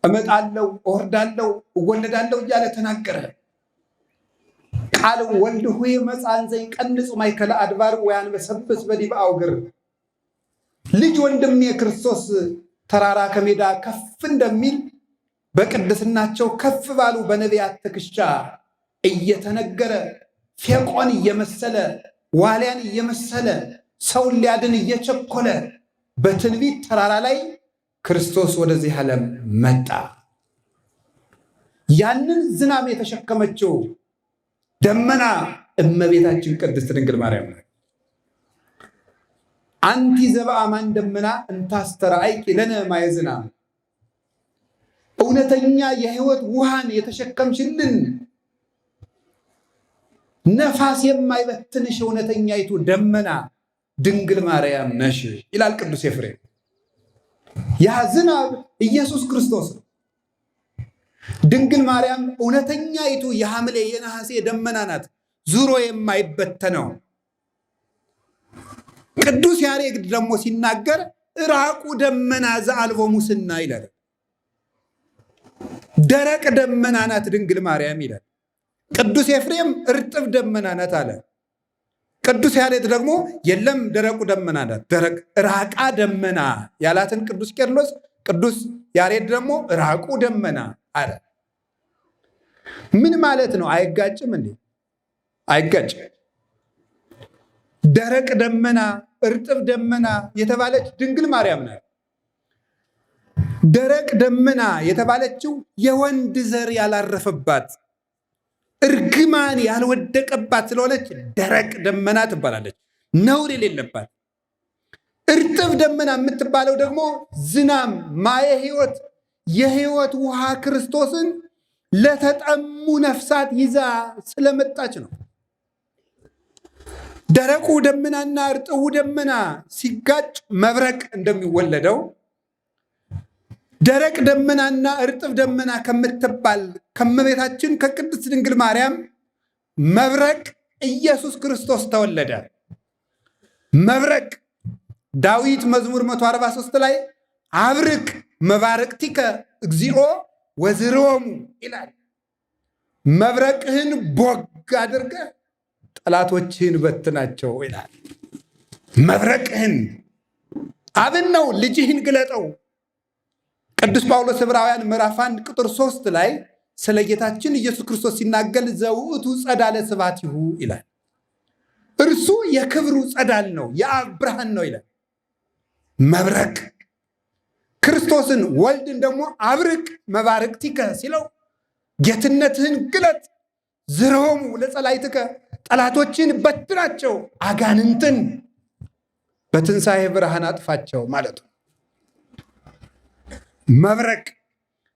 እመጣለሁ፣ እወርዳለሁ፣ እወለዳለሁ እያለ ተናገረ። ቃል ወልድ ሆይ መጽአን ዘይቀንጽ ማእከለ አድባር ወያንበሰብስ በዲበ አውግር። ልጅ ወንድም የክርስቶስ ተራራ ከሜዳ ከፍ እንደሚል በቅድስናቸው ከፍ ባሉ በነቢያት ትከሻ እየተነገረ ፌቆን እየመሰለ ዋልያን እየመሰለ ሰውን ሊያድን እየቸኮለ በትንቢት ተራራ ላይ ክርስቶስ ወደዚህ ዓለም መጣ። ያንን ዝናብ የተሸከመችው ደመና እመቤታችን ቅድስት ድንግል ማርያም ናት። አንቲ ዘበአማን ደመና እንታስተርአይኪ ለነ ማየ ዝናም፣ እውነተኛ የሕይወት ውሃን የተሸከምሽልን ነፋስ የማይበትንሽ እውነተኛይቱ ደመና ድንግል ማርያም ነሽ ይላል ቅዱስ ኤፍሬም። ያ ዝናብ ኢየሱስ ክርስቶስ ነው። ድንግል ማርያም እውነተኛይቱ የሐምሌ የነሐሴ ደመና ናት፣ ዙሮ የማይበተነው። ቅዱስ ያሬድ ደግሞ ሲናገር ራቁ ደመና ዘአልቦ ሙስና ይላል። ደረቅ ደመና ናት ድንግል ማርያም ይላል። ቅዱስ ኤፍሬም እርጥብ ደመና ናት አለ። ቅዱስ ያሬድ ደግሞ የለም ደረቁ ደመና ናት፣ ደረቅ ራቃ ደመና ያላትን ቅዱስ ቄርሎስ፣ ቅዱስ ያሬድ ደግሞ ራቁ ደመና አለ። ምን ማለት ነው? አይጋጭም እንዴ? አይጋጭም። ደረቅ ደመና እርጥብ ደመና የተባለች ድንግል ማርያም ናት። ደረቅ ደመና የተባለችው የወንድ ዘር ያላረፈባት እርግማን ያልወደቀባት ስለሆነች ደረቅ ደመና ትባላለች፣ ነውር የሌለባት። እርጥብ ደመና የምትባለው ደግሞ ዝናም ማየ ሕይወት የሕይወት ውሃ ክርስቶስን ለተጠሙ ነፍሳት ይዛ ስለመጣች ነው። ደረቁ ደመናና እርጥቡ ደመና ሲጋጭ መብረቅ እንደሚወለደው ደረቅ ደመናና እርጥብ ደመና ከምትባል ከመቤታችን ከቅድስት ድንግል ማርያም መብረቅ ኢየሱስ ክርስቶስ ተወለደ። መብረቅ ዳዊት መዝሙር 143 ላይ አብርቅ መባረቅቲከ እግዚኦ ወዝሮሙ ይላል። መብረቅህን ቦግ አድርገህ ጠላቶችህን በትናቸው ይላል። መብረቅህን አብን ነው፣ ልጅህን ግለጠው። ቅዱስ ጳውሎስ ዕብራውያን ምዕራፍ 1 ቁጥር 3 ላይ ስለ ጌታችን ኢየሱስ ክርስቶስ ሲናገር ዘውእቱ ጸዳለ ስብሐቲሁ ይላል። እርሱ የክብሩ ጸዳል ነው፣ የአብ ብርሃን ነው ይላል። መብረቅ ክርስቶስን ወልድን ደግሞ አብርቅ መባረቅቲከ ሲለው ጌትነትህን ግለጥ፣ ዝሮሙ ለጸላይትከ ጠላቶችን በትናቸው፣ አጋንንትን በትንሣኤ ብርሃን አጥፋቸው ማለቱ። መብረቅ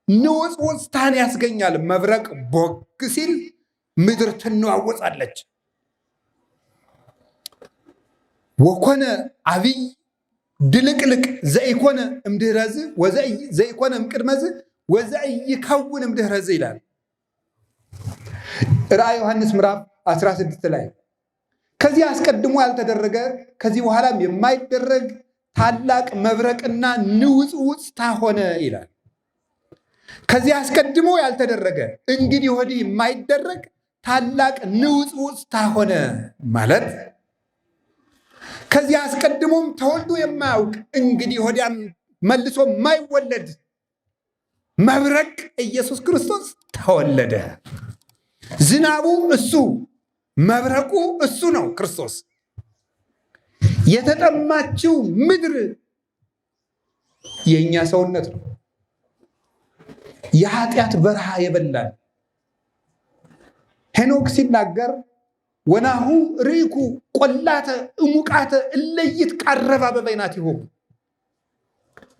ንውጽውጽታን ያስገኛል። መብረቅ ቦግ ሲል ምድር ትነዋወጻለች። ወኮነ አብይ ድልቅልቅ ዘኢኮነ እምድኅረዝ ዘኢኮነ እምቅድመዝ ወዘኢይከውን እምድኅረዝ ይላል ራዕየ ዮሐንስ ምዕራፍ 16 ላይ ከዚህ አስቀድሞ ያልተደረገ ከዚህ በኋላም የማይደረግ ታላቅ መብረቅና ንውጽውጽታ ሆነ ይላል። ከዚህ አስቀድሞ ያልተደረገ እንግዲህ ወዲህ የማይደረግ ታላቅ ንውጽውጽታ ሆነ ማለት ከዚህ አስቀድሞም ተወልዶ የማያውቅ እንግዲህ ወዲያም መልሶ የማይወለድ መብረቅ ኢየሱስ ክርስቶስ ተወለደ። ዝናቡ እሱ፣ መብረቁ እሱ ነው ክርስቶስ። የተጠማችው ምድር የእኛ ሰውነት ነው። የኃጢአት በረሃ የበላን ሄኖክ ሲናገር ወናሁ ርኢኩ ቆላተ እሙቃተ እለይት ቃረባ በበይናቲሆሙ፣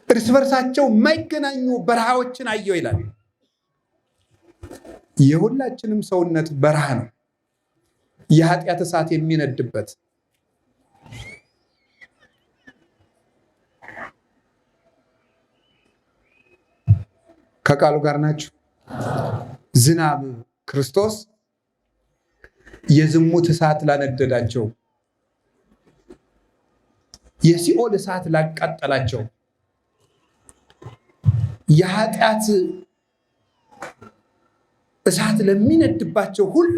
እርስ በርሳቸው የማይገናኙ በረሃዎችን አየው ይላል። የሁላችንም ሰውነት በረሃ ነው፣ የኃጢአት እሳት የሚነድበት። ከቃሉ ጋር ናችሁ። ዝናብ ክርስቶስ የዝሙት እሳት ላነደዳቸው፣ የሲኦል እሳት ላቃጠላቸው፣ የኃጢአት እሳት ለሚነድባቸው ሁሉ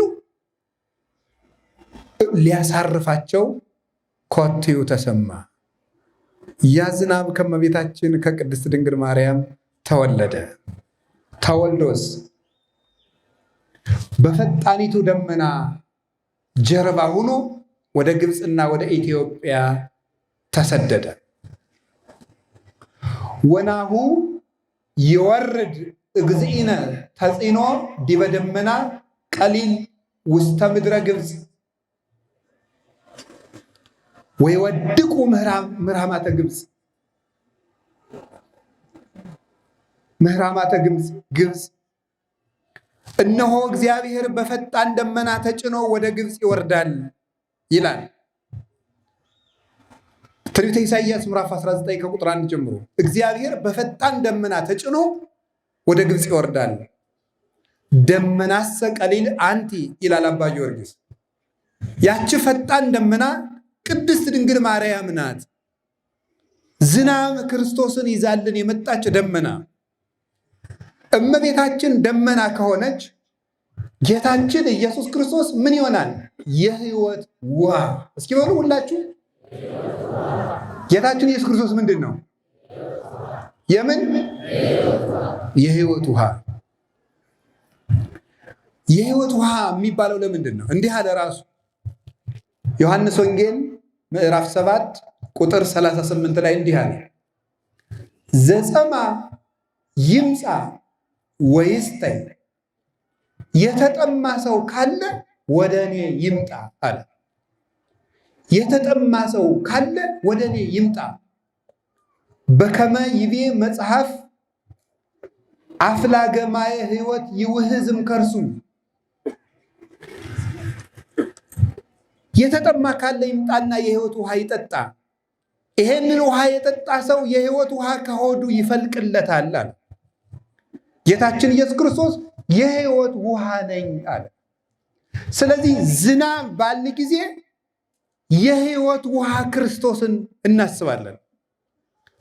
ሊያሳርፋቸው ኮቴው ተሰማ። ያ ዝናብ ከእመቤታችን ከቅድስት ድንግል ማርያም ተወለደ። ተወልዶስ በፈጣኒቱ ደመና ጀርባ ሆኖ ወደ ግብፅና ወደ ኢትዮጵያ ተሰደደ። ወናሁ ይወርድ እግዚእነ ተጽዕኖ ዲበ ደመና ቀሊል ውስተ ምድረ ግብፅ ወይወድቁ ምህራማተ ግብፅ ግብፅ እነሆ እግዚአብሔር በፈጣን ደመና ተጭኖ ወደ ግብፅ ይወርዳል ይላል ትንቢተ ኢሳይያስ ምዕራፍ 19 ከቁጥር 1 ጀምሮ። እግዚአብሔር በፈጣን ደመና ተጭኖ ወደ ግብፅ ይወርዳል። ደመናሰ ቀሊል አንቲ ይላል አባ ጊዮርጊስ። ያቺ ፈጣን ደመና ቅድስት ድንግል ማርያም ናት። ዝናብ ክርስቶስን ይዛልን የመጣች ደመና። እመቤታችን ደመና ከሆነች ጌታችን ኢየሱስ ክርስቶስ ምን ይሆናል? የሕይወት ውሃ። እስኪ በሉ ሁላችሁ፣ ጌታችን ኢየሱስ ክርስቶስ ምንድን ነው? የምን? የሕይወት ውሃ። የሕይወት ውሃ የሚባለው ለምንድን ነው? እንዲህ አለ ራሱ ዮሐንስ ወንጌል ምዕራፍ 7 ቁጥር 38 ላይ እንዲህ አለ፣ ዘጸማ ይምፃ ወይስጠይ፣ የተጠማ ሰው ካለ ወደ እኔ ይምጣ አለ። የተጠማ ሰው ካለ ወደ እኔ ይምጣ። በከመ ይቤ መጽሐፍ አፍላገ ማየ ሕይወት ይውህዝም ከርሱ። የተጠማ ካለ ይምጣና የሕይወት ውሃ ይጠጣ። ይሄንን ውሃ የጠጣ ሰው የሕይወት ውሃ ከሆዱ ይፈልቅለታል አለ። ጌታችን ኢየሱስ ክርስቶስ የሕይወት ውሃ ነኝ አለ። ስለዚህ ዝናብ ባልን ጊዜ የሕይወት ውሃ ክርስቶስን እናስባለን።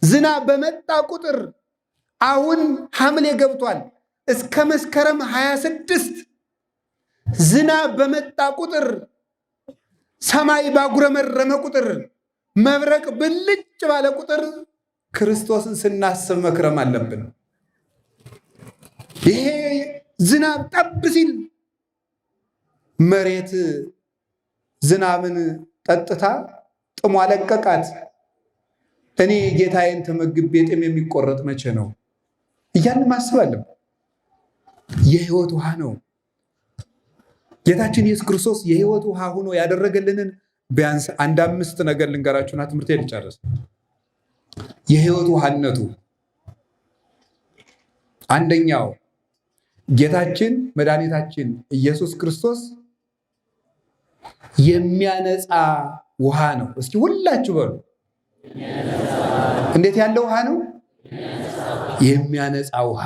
ዝናብ በመጣ ቁጥር አሁን ሐምሌ ገብቷል። እስከ መስከረም 26 ዝናብ በመጣ ቁጥር ሰማይ ባጉረመረመ ቁጥር መብረቅ ብልጭ ባለ ቁጥር ክርስቶስን ስናስብ መክረም አለብን። ይሄ ዝናብ ጠብ ሲል መሬት ዝናብን ጠጥታ ጥሟ ለቀቃት። እኔ ጌታዬን ተመግቤ ጥም የሚቆረጥ መቼ ነው እያልን ማሰብ አለብን። የሕይወት ውሃ ነው። ጌታችን ኢየሱስ ክርስቶስ የሕይወት ውሃ ሆኖ ያደረገልንን ቢያንስ 5 ነገር ልንገራችሁና ትምህርት ልጨርስ። የሕይወት ውሃነቱ አንደኛው ጌታችን መድኃኒታችን ኢየሱስ ክርስቶስ የሚያነጻ ውሃ ነው። እስኪ ሁላችሁ በሉ፣ እንዴት ያለ ውሃ ነው? የሚያነጻ ውሃ።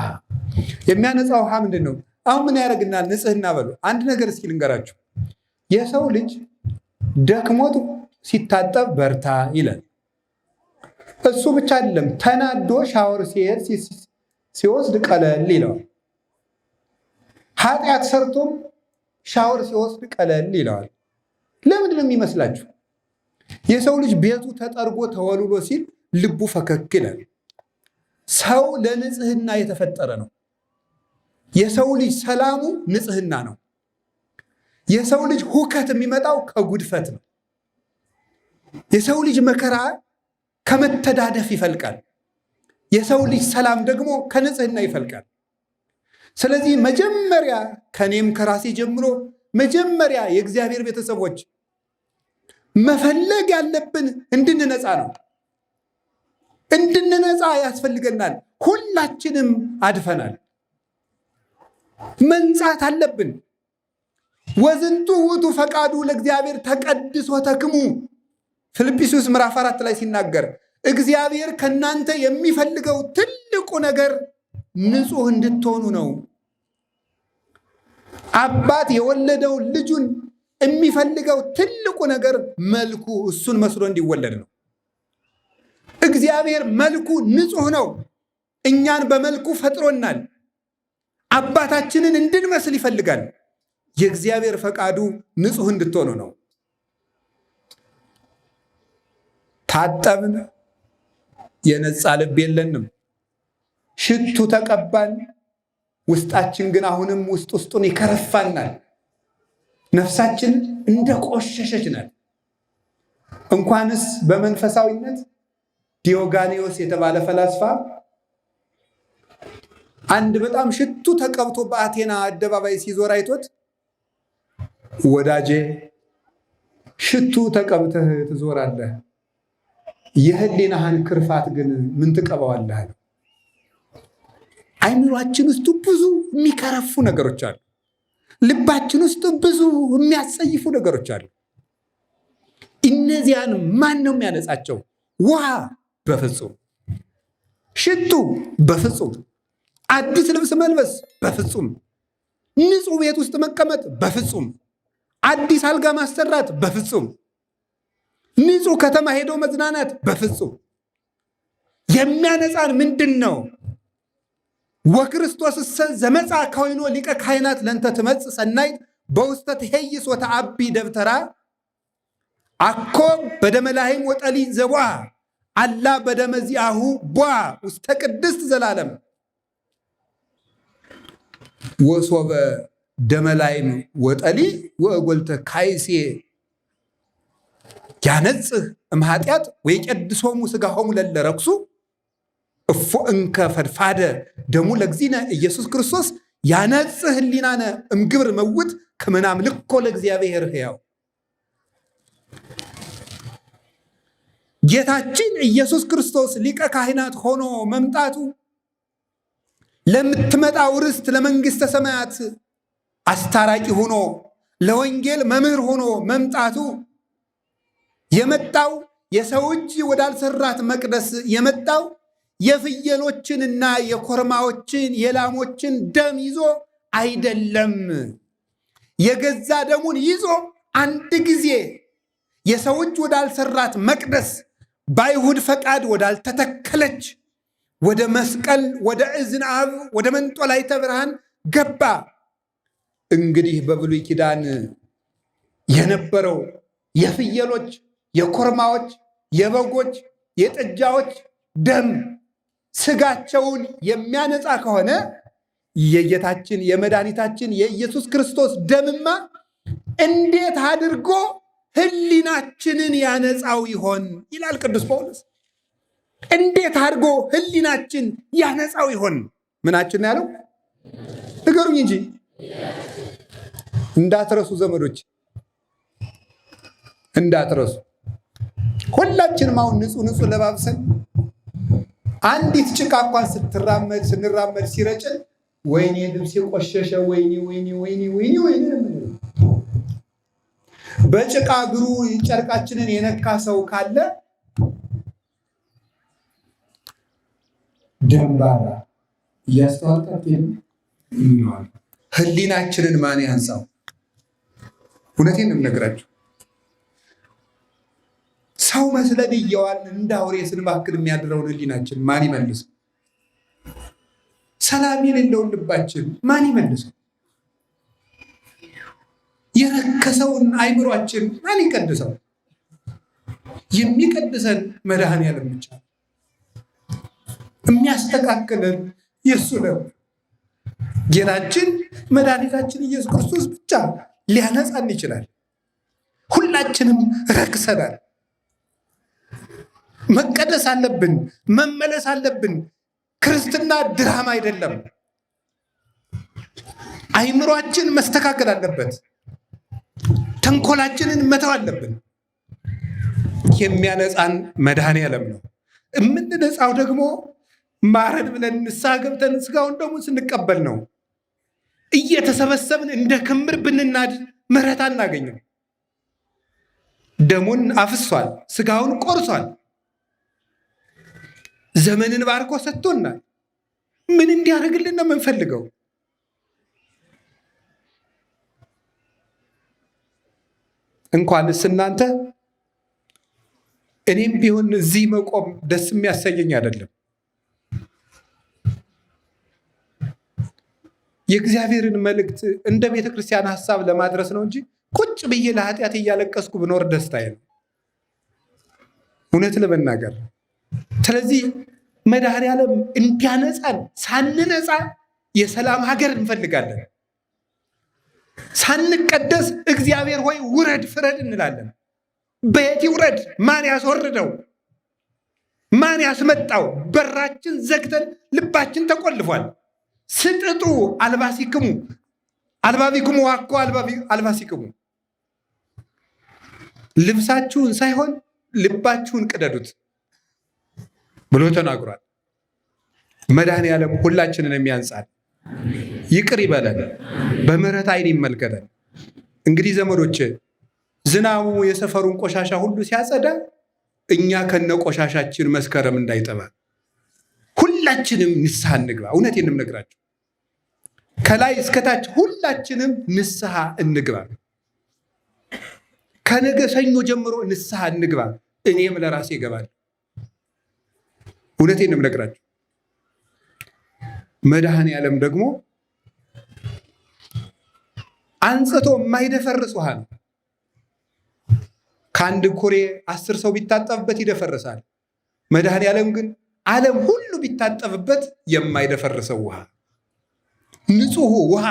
የሚያነጻ ውሃ ምንድን ነው? አሁን ምን ያደርግናል? ንጽህና በሉ። አንድ ነገር እስኪ ልንገራችሁ። የሰው ልጅ ደክሞት ሲታጠብ በርታ ይላል። እሱ ብቻ አይደለም፣ ተናዶ ሻወር ሲሄድ ሲወስድ ቀለል ይለዋል። ኃጢአት ሰርቶም ሻወር ሲወስድ ቀለል ይለዋል። ለምንድን ነው የሚመስላችሁ? የሰው ልጅ ቤቱ ተጠርጎ ተወልሎ ሲል ልቡ ፈከክ ይላል። ሰው ለንጽህና የተፈጠረ ነው። የሰው ልጅ ሰላሙ ንጽህና ነው። የሰው ልጅ ሁከት የሚመጣው ከጉድፈት ነው። የሰው ልጅ መከራ ከመተዳደፍ ይፈልቃል። የሰው ልጅ ሰላም ደግሞ ከንጽህና ይፈልቃል። ስለዚህ መጀመሪያ ከኔም ከራሴ ጀምሮ መጀመሪያ የእግዚአብሔር ቤተሰቦች መፈለግ ያለብን እንድንነጻ ነው። እንድንነጻ ያስፈልገናል። ሁላችንም አድፈናል። መንጻት አለብን። ወዝንቱ ውእቱ ፈቃዱ ለእግዚአብሔር ተቀድሶ ተክሙ ፊልጵስዩስ ምዕራፍ 4 ላይ ሲናገር እግዚአብሔር ከእናንተ የሚፈልገው ትልቁ ነገር ንጹህ እንድትሆኑ ነው። አባት የወለደው ልጁን የሚፈልገው ትልቁ ነገር መልኩ እሱን መስሎ እንዲወለድ ነው። እግዚአብሔር መልኩ ንጹህ ነው። እኛን በመልኩ ፈጥሮናል። አባታችንን እንድንመስል ይፈልጋል። የእግዚአብሔር ፈቃዱ ንጹህ እንድትሆኑ ነው። ታጠብን፣ የነጻ ልብ የለንም። ሽቱ ተቀባን፣ ውስጣችን ግን አሁንም ውስጡን ይከረፋናል። ነፍሳችን እንደቆሸሸች ናት። እንኳንስ በመንፈሳዊነት ዲዮጋኔዎስ የተባለ ፈላስፋ አንድ በጣም ሽቱ ተቀብቶ በአቴና አደባባይ ሲዞር አይቶት፣ ወዳጄ ሽቱ ተቀብተህ ትዞራለህ፣ የህሊናህን ክርፋት ግን ምን ትቀባዋለህ? አይምሯችን ውስጥ ብዙ የሚከረፉ ነገሮች አሉ። ልባችን ውስጥ ብዙ የሚያስጸይፉ ነገሮች አሉ። እነዚያን ማን ነው የሚያነጻቸው? ውሃ? በፍጹም። ሽቱ? በፍጹም። አዲስ ልብስ መልበስ? በፍጹም። ንጹህ ቤት ውስጥ መቀመጥ? በፍጹም። አዲስ አልጋ ማሰራት? በፍጹም። ንጹህ ከተማ ሄዶ መዝናናት? በፍጹም። የሚያነጻን ምንድን ነው? ወክርስቶስ ዘመጻ ከወይኖ ሊቀ ካህናት ለንተ ትመጽእ ሰናይት በውስተ ትሄይስ ወተአቢ ደብተራ አኮ በደመ ላህም ወጠሊ ዘቧ አላ በደመ ዚአሁ ቧ ውስተ ቅድስት ዘላለም ወሶበ ደመ ላህም ወጠሊ ወእጎልተ ካይሴ ያነጽህ እምኃጢአት ወይቀድሶሙ ሥጋሆሙ ለለ ረክሱ እፎ እንከ ፈድፋደ ደሙ ለግዚእነ ኢየሱስ ክርስቶስ ያነጽህ ህሊናነ እምግብር መውት ከመናምልኮ ለእግዚአብሔር ሕያው። ጌታችን ኢየሱስ ክርስቶስ ሊቀ ካህናት ሆኖ መምጣቱ ለምትመጣው ርስት ለመንግሥተ ሰማያት አስታራቂ ሆኖ ለወንጌል መምህር ሆኖ መምጣቱ የመጣው የሰው እጅ ወዳልሰራት መቅደስ የመጣው የፍየሎችንና የኮርማዎችን የላሞችን ደም ይዞ አይደለም። የገዛ ደሙን ይዞ አንድ ጊዜ የሰው እጅ ወዳልሰራት መቅደስ በአይሁድ ፈቃድ ወዳልተተከለች ወደ መስቀል ወደ እዝነ አብ ወደ መንጦላዕተ ብርሃን ገባ። እንግዲህ በብሉይ ኪዳን የነበረው የፍየሎች፣ የኮርማዎች፣ የበጎች፣ የጥጃዎች ደም ስጋቸውን የሚያነጻ ከሆነ የጌታችን የመድኃኒታችን የኢየሱስ ክርስቶስ ደምማ እንዴት አድርጎ ህሊናችንን ያነጻው ይሆን ይላል ቅዱስ ጳውሎስ። እንዴት አድርጎ ህሊናችን ያነጻው ይሆን? ምናችን ያለው ንገሩኝ እንጂ እንዳትረሱ ዘመዶች፣ እንዳትረሱ። ሁላችንም አሁን ንጹህ ለባብሰን አንዲት ጭቃ እንኳን ስንራመድ ሲረጭን ወይኔ ልብሴ ቆሸሸ፣ ወይኔ ወይኔ ወይኔ ወይኔ ወይኔ። በጭቃ እግሩ ጨርቃችንን የነካ ሰው ካለ ደንባራ እያስተዋልጣት ይሆናል። ህሊናችንን ማን ያንሳው? እውነቴን ነው የምነግራችሁ። ሰው መስለን እየዋልን እንደ አውሬ ስንባክን የሚያድረውን ህሊናችን ማን ይመልሰው? ሰላም የሌለውን ልባችን ማን ይመልሰው? የረከሰውን አይምሯችን ማን ይቀድሰው? የሚቀድሰን መድኃኔዓለም ብቻ፣ የሚያስተካክለን የእሱ ነው። ጌታችን መድኃኒታችን ኢየሱስ ክርስቶስ ብቻ ሊያነጻን ይችላል። ሁላችንም ረክሰናል። መቀደስ አለብን፣ መመለስ አለብን። ክርስትና ድራማ አይደለም። አይምሯችን መስተካከል አለበት። ተንኮላችንን መተው አለብን። የሚያነጻን መድኃኔዓለም ነው። የምንነጻው ደግሞ ማረን ብለን ንስሐ ገብተን ስጋውን ደግሞ ስንቀበል ነው። እየተሰበሰብን እንደ ክምር ብንናድ ምሕረት አናገኝም። ደሙን አፍሷል፣ ስጋውን ቆርሷል፣ ዘመንን ባርኮ ሰጥቶናል። ምን እንዲያደርግልን ነው የምንፈልገው? እንኳንስ እናንተ እኔም ቢሆን እዚህ መቆም ደስ የሚያሰኘኝ አይደለም። የእግዚአብሔርን መልእክት እንደ ቤተ ክርስቲያን ሀሳብ ለማድረስ ነው እንጂ ቁጭ ብዬ ለኃጢአት እያለቀስኩ ብኖር ደስታዬ ነው። እውነት ለመናገር ስለዚህ መድኃኔዓለም እንዲያነጻን ሳንነጻ የሰላም ሀገር እንፈልጋለን። ሳንቀደስ እግዚአብሔር ሆይ ውረድ ፍረድ እንላለን። በየት ይውረድ? ማን ያስወርደው? ማን ያስመጣው? በራችን ዘግተን ልባችን ተቆልፏል። ስጥጡ አልባሲክሙ አልባቢክሙ ዋኮ አልባሲክሙ፣ ልብሳችሁን ሳይሆን ልባችሁን ቅደዱት ብሎ ተናግሯል። መድኃኔዓለም ሁላችንን የሚያንጻል ይቅር ይበለን፣ በምሕረት ዓይን ይመልከተን። እንግዲህ ዘመዶች ዝናቡ የሰፈሩን ቆሻሻ ሁሉ ሲያጸዳ እኛ ከነ ቆሻሻችን መስከረም እንዳይጠባ ሁላችንም ንስሐ እንግባ። እውነቴን ነው የምነግራችሁ፣ ከላይ እስከታች ሁላችንም ንስሐ እንግባ። ከነገ ሰኞ ጀምሮ ንስሐ እንግባ። እኔም ለራሴ እገባለሁ። እውነቴን ነው የምነግራችሁ። መድኃኔዓለም ደግሞ አንጽቶ የማይደፈርስ ውሃ ነው። ከአንድ ኩሬ 10 ሰው ቢታጠብበት ይደፈርሳል። መድኃኔዓለም ግን ዓለም ሁሉ ቢታጠብበት የማይደፈርሰው ውሃ፣ ንጹሕ ውሃ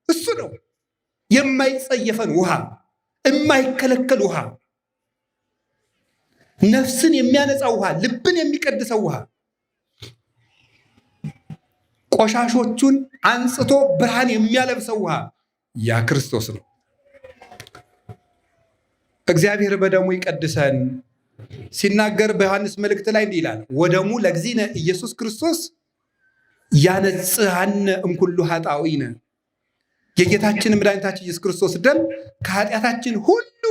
እሱ ነው። የማይጸየፈን ውሃ፣ የማይከለከል ውሃ፣ ነፍስን የሚያነጻው ውሃ፣ ልብን የሚቀድሰው ውሃ፣ ቆሻሾቹን አንጽቶ ብርሃን የሚያለብሰው ውሃ ያ ክርስቶስ ነው። እግዚአብሔር በደሙ ይቀድሰን ሲናገር በዮሐንስ መልእክት ላይ እንዲህ ይላል፣ ወደሙ ለእግዚእነ ኢየሱስ ክርስቶስ ያነጽሐነ እምኩሉ ኃጣውኢነ። የጌታችን መድኃኒታችን ኢየሱስ ክርስቶስ ደም ከኃጢአታችን ሁሉ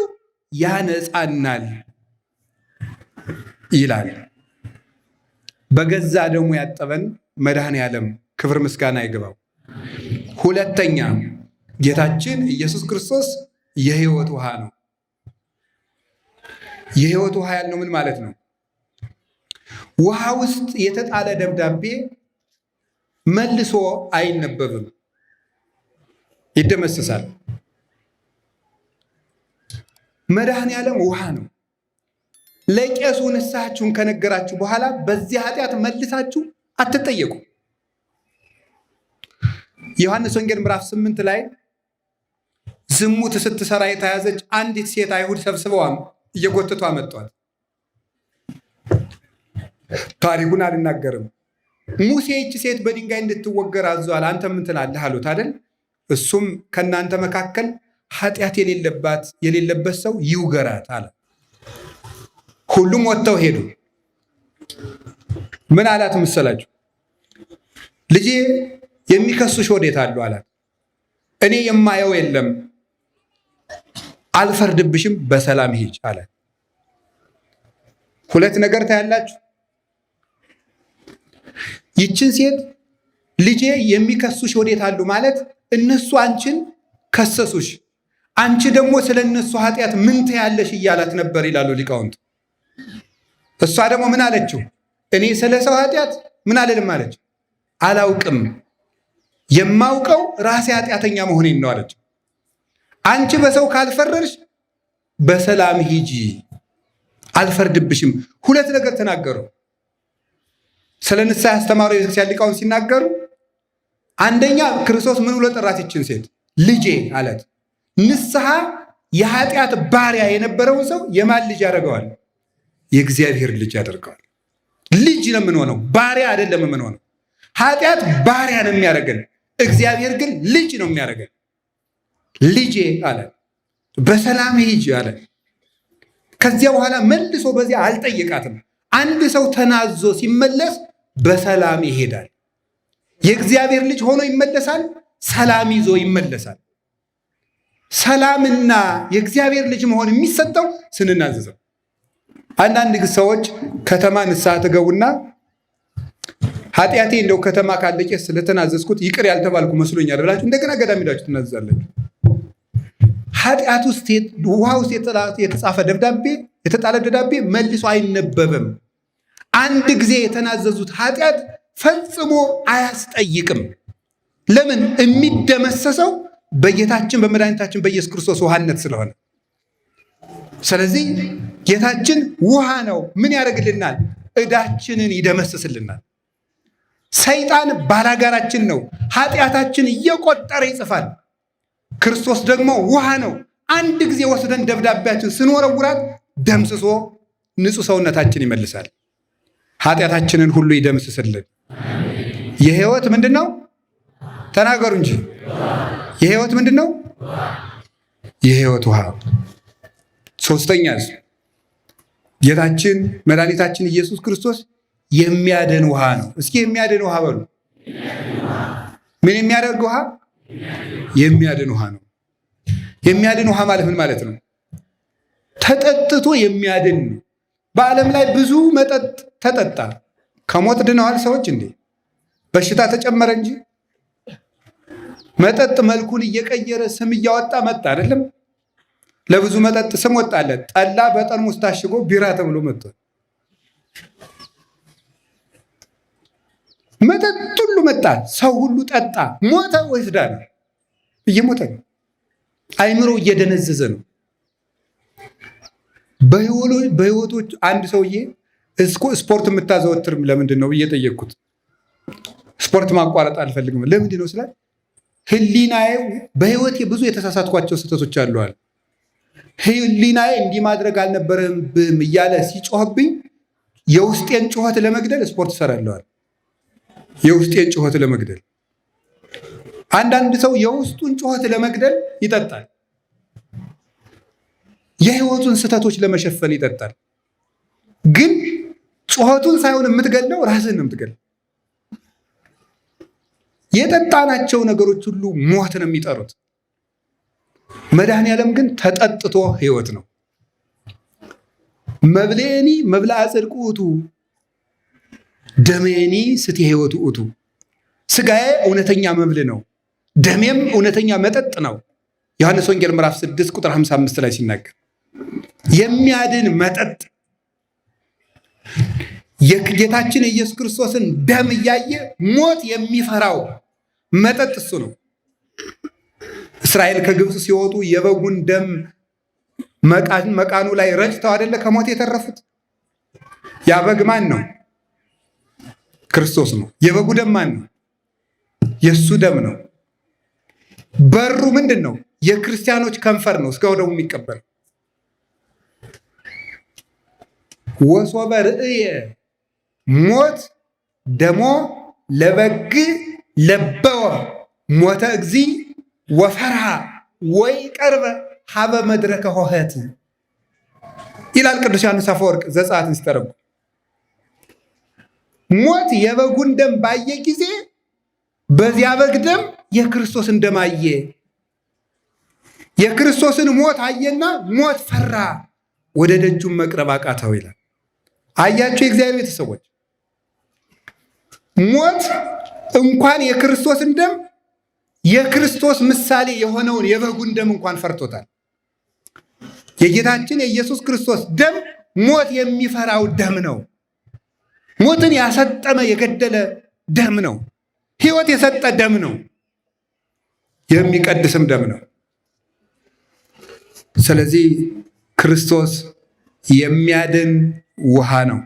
ያነጻናል ይላል። በገዛ ደሙ ያጠበን መድኃኔዓለም ክብር ምስጋና ይግባው። ሁለተኛ ጌታችን ኢየሱስ ክርስቶስ የሕይወት ውሃ ነው። የሕይወት ውሃ ያልነው ምን ማለት ነው? ውሃ ውስጥ የተጣለ ደብዳቤ መልሶ አይነበብም፣ ይደመስሳል። መድኃኔዓለም ውሃ ነው። ለቄሱ ንስሐችሁን ከነገራችሁ በኋላ በዚህ ኃጢአት መልሳችሁ አትጠየቁ። ዮሐንስ ወንጌል ምዕራፍ 8 ላይ ዝሙት ስትሰራ የተያዘች አንዲት ሴት አይሁድ ሰብስበው እየጎተቱ አመጧት። ታሪኩን አልናገርም። ሙሴ ይህች ሴት በድንጋይ እንድትወገር አዟል፣ አንተ ምን ትላለህ አሉት አይደል? እሱም ከእናንተ መካከል ኃጢአት የሌለበት ሰው ይውገራት አለ። ሁሉም ወጥተው ሄዱ። ምን አላት መሰላችሁ? ልጄ የሚከሱሽ ወዴት አሉ አላት። እኔ የማየው የለም፣ አልፈርድብሽም፣ በሰላም ሂጅ አላት። ሁለት ነገር ታያላችሁ። ይችን ሴት ልጄ የሚከሱሽ ወዴት አሉ ማለት እነሱ አንቺን ከሰሱሽ፣ አንቺ ደግሞ ስለ እነሱ ኃጢአት ምን ትያለሽ እያላት ነበር ይላሉ ሊቃውንት። እሷ ደግሞ ምን አለችው? እኔ ስለ ሰው ኃጢአት ምን አልልም አለች። አላውቅም፣ የማውቀው ራሴ ኃጢአተኛ መሆኔን ነው አለች። አንቺ በሰው ካልፈረድሽ በሰላም ሂጂ፣ አልፈርድብሽም። ሁለት ነገር ተናገሩ። ስለ ንስሐ ያስተማሩ የቤተክርስቲያን ሊቃውንት ሲናገሩ አንደኛ ክርስቶስ ምን ብሎ ጠራት? ይችን ሴት ልጄ አላት። ንስሐ የኃጢአት ባሪያ የነበረውን ሰው የማን ልጅ ያደርገዋል? የእግዚአብሔር ልጅ ያደርገዋል። ልጅ ነው የምንሆነው፣ ባሪያ አይደለም የምንሆነው። ኃጢአት ባሪያ ነው የሚያደርገን፣ እግዚአብሔር ግን ልጅ ነው የሚያደርገን። ልጄ አለ፣ በሰላም ሂጂ አለ። ከዚያ በኋላ መልሶ በዚያ አልጠየቃትም። አንድ ሰው ተናዞ ሲመለስ በሰላም ይሄዳል። የእግዚአብሔር ልጅ ሆኖ ይመለሳል፣ ሰላም ይዞ ይመለሳል። ሰላምና የእግዚአብሔር ልጅ መሆን የሚሰጠው ስንናዘዘው። አንዳንድ ሰዎች ከተማ ንስሐ ትገቡና ኃጢአቴ እንደው ከተማ ካለቄ ስለተናዘዝኩት ይቅር ያልተባልኩ መስሎኛል ብላችሁ እንደገና ገዳም ሄዳችሁ ትናዘዛላችሁ። ኃጢአት ውስጥ ውሃ ውስጥ የተጻፈ ደብዳቤ የተጣለ ደብዳቤ መልሶ አይነበብም። አንድ ጊዜ የተናዘዙት ኃጢአት ፈጽሞ አያስጠይቅም። ለምን? የሚደመሰሰው በጌታችን በመድኃኒታችን በኢየሱስ ክርስቶስ ውሃነት ስለሆነ። ስለዚህ ጌታችን ውሃ ነው። ምን ያደርግልናል? ዕዳችንን ይደመስስልናል። ሰይጣን ባላጋራችን ነው። ኃጢአታችን እየቆጠረ ይጽፋል። ክርስቶስ ደግሞ ውሃ ነው። አንድ ጊዜ ወስደን ደብዳቤያችን ስንወረውራት ደምስሶ ንጹሕ ሰውነታችን ይመልሳል። ኃጢአታችንን ሁሉ ይደምስስልን። የሕይወት ምንድን ነው? ተናገሩ እንጂ። የሕይወት ምንድን ነው? የሕይወት ውሃ። ሶስተኛ ጌታችን መድኃኒታችን ኢየሱስ ክርስቶስ የሚያድን ውሃ ነው። እስኪ የሚያድን ውሃ በሉ። ምን የሚያደርግ ውሃ? የሚያድን ውሃ ነው። የሚያድን ውሃ ማለት ምን ማለት ነው? ተጠጥቶ የሚያድን ነው። በዓለም ላይ ብዙ መጠጥ ተጠጣ። ከሞት ድነዋል ሰዎች እንዴ? በሽታ ተጨመረ እንጂ መጠጥ መልኩን እየቀየረ ስም እያወጣ መጣ አይደለም? ለብዙ መጠጥ ስም ወጣለት። ጠላ በጠርሙስ ታሽጎ ቢራ ተብሎ መጥቷል። መጠጥ ሁሉ መጣ። ሰው ሁሉ ጠጣ። ሞተ ወይስ ዳነ? እየሞተ ነው። አይምሮ እየደነዘዘ ነው። በህይወቶች አንድ ሰውዬ ስፖርት የምታዘወትርም ለምንድን ነው ብዬ ጠየቅኩት። ስፖርት ማቋረጥ አልፈልግም። ለምንድን ነው ስላል ህሊናዬ በህይወት ብዙ የተሳሳትኳቸው ስህተቶች አለዋል። ህሊናዬ እንዲህ ማድረግ አልነበረብህም እያለ ሲጮህብኝ የውስጤን ጩኸት ለመግደል ስፖርት እሰራለዋል። የውስጤን ጩኸት ለመግደል። አንዳንድ ሰው የውስጡን ጩኸት ለመግደል ይጠጣል። የህይወቱን ስህተቶች ለመሸፈን ይጠጣል። ግን ጩኸቱን ሳይሆን የምትገለው ራስህን ነው የምትገለው። የጠጣናቸው ነገሮች ሁሉ ሞት ነው የሚጠሩት። መድኃኔዓለም ግን ተጠጥቶ ህይወት ነው። መብሌኒ መብልዐ ጽድቅ ውእቱ ደሜኒ ስትየ ህይወት ውእቱ። ስጋዬ እውነተኛ መብል ነው፣ ደሜም እውነተኛ መጠጥ ነው። ዮሐንስ ወንጌል ምዕራፍ 6 ቁጥር 55 ላይ ሲናገር የሚያድን መጠጥ የጌታችን የኢየሱስ ክርስቶስን ደም እያየ ሞት የሚፈራው መጠጥ እሱ ነው። እስራኤል ከግብፅ ሲወጡ የበጉን ደም መቃኑ ላይ ረጭተው አይደለ ከሞት የተረፉት? ያ በግ ማን ነው? ክርስቶስ ነው። የበጉ ደም ማን ነው? የእሱ ደም ነው። በሩ ምንድን ነው? የክርስቲያኖች ከንፈር ነው። እስከ ወደሙ የሚቀበል ወሶበ ርእየ ሞት ደሞ ለበግ ለበወ ሞተ እግዚ ወፈርሃ ወይ ቀርበ ሀበ መድረከ ሆሄት ይላል ቅዱስ ዮሐንስ አፈወርቅ ዘጸአትን ሲተረጉም። ሞት የበጉን ደም ባየ ጊዜ በዚያ በግ ደም የክርስቶስን ደም አየ። የክርስቶስን ሞት አየና ሞት ፈራ፣ ወደ ደጁም መቅረብ አቃተው ይላል። አያችሁ የእግዚአብሔር ቤተሰቦች፣ ሞት እንኳን የክርስቶስን ደም የክርስቶስ ምሳሌ የሆነውን የበጉን ደም እንኳን ፈርቶታል። የጌታችን የኢየሱስ ክርስቶስ ደም ሞት የሚፈራው ደም ነው። ሞትን ያሰጠመ የገደለ ደም ነው። ሕይወት የሰጠ ደም ነው። የሚቀድስም ደም ነው። ስለዚህ ክርስቶስ የሚያድን ውሃ ነው።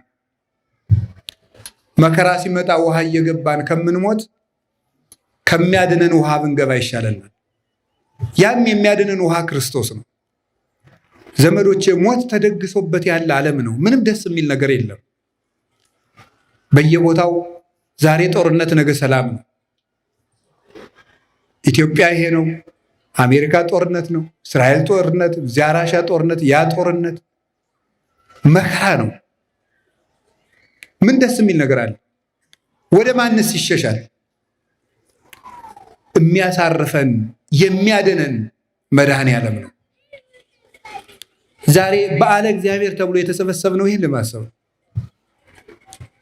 መከራ ሲመጣ ውሃ እየገባን ከምንሞት ከሚያድነን ውሃ ብንገባ ይሻለናል። ያም የሚያድነን ውሃ ክርስቶስ ነው። ዘመዶቼ፣ ሞት ተደግሶበት ያለ ዓለም ነው። ምንም ደስ የሚል ነገር የለም። በየቦታው ዛሬ ጦርነት፣ ነገ ሰላም ነው። ኢትዮጵያ ይሄ ነው። አሜሪካ ጦርነት ነው። እስራኤል ጦርነት፣ እዚያ ራሻ ጦርነት፣ ያ ጦርነት መከራ ነው። ምን ደስ የሚል ነገር አለ? ወደ ማንስ ይሸሻል? የሚያሳርፈን የሚያድነን መድኃኔዓለም ነው። ዛሬ በዓለ እግዚአብሔር ተብሎ የተሰበሰብነው ይህን ለማሰብ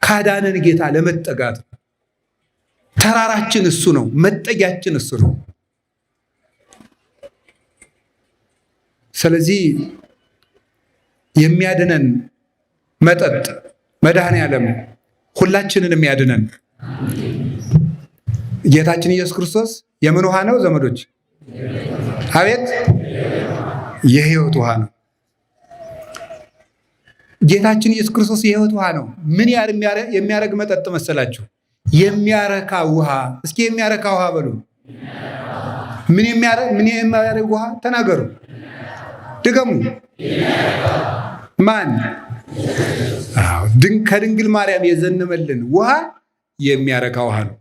ካዳነን ጌታ ለመጠጋት ነው። ተራራችን እሱ ነው። መጠጊያችን እሱ ነው። ስለዚህ የሚያድነን መጠጥ መድኃኔዓለም ሁላችንን የሚያድነን ጌታችን ኢየሱስ ክርስቶስ የምን ውሃ ነው ዘመዶች? አቤት! የሕይወት ውሃ ነው። ጌታችን ኢየሱስ ክርስቶስ የሕይወት ውሃ ነው። ምን የሚያረግ መጠጥ መሰላችሁ? የሚያረካ ውሃ። እስኪ የሚያረካ ውሃ በሉ። ምን የሚያረግ ውሃ ተናገሩ፣ ድገሙ። ማን? ከድንግል ማርያም የዘነመልን ውሃ የሚያረካ ውሃ ነው።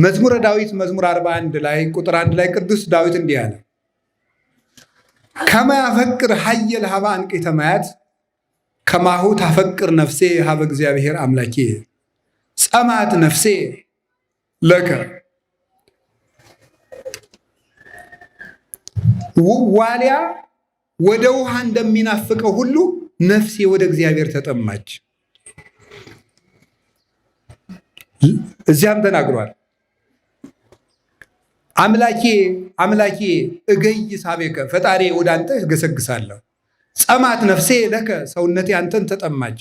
መዝሙረ ዳዊት መዝሙር 41 ላይ ቁጥር 1 ላይ ቅዱስ ዳዊት እንዲህ አለ፣ ከመ ያፈቅር ሀየል ሀበ አንቂተ ማያት ከማሁ ታፈቅር ነፍሴ ሀበ እግዚአብሔር አምላኬ ጸማት ነፍሴ ለከ። ዋሊያ ወደ ውሃ እንደሚናፍቀው ሁሉ ነፍሴ ወደ እግዚአብሔር ተጠማች። እዚያም ተናግሯል፣ አምላኬ አምላኬ እገይ ሳቤከ፣ ፈጣሪ ወደ አንተ እገሰግሳለሁ። ጸማት ነፍሴ ለከ፣ ሰውነቴ አንተን ተጠማች።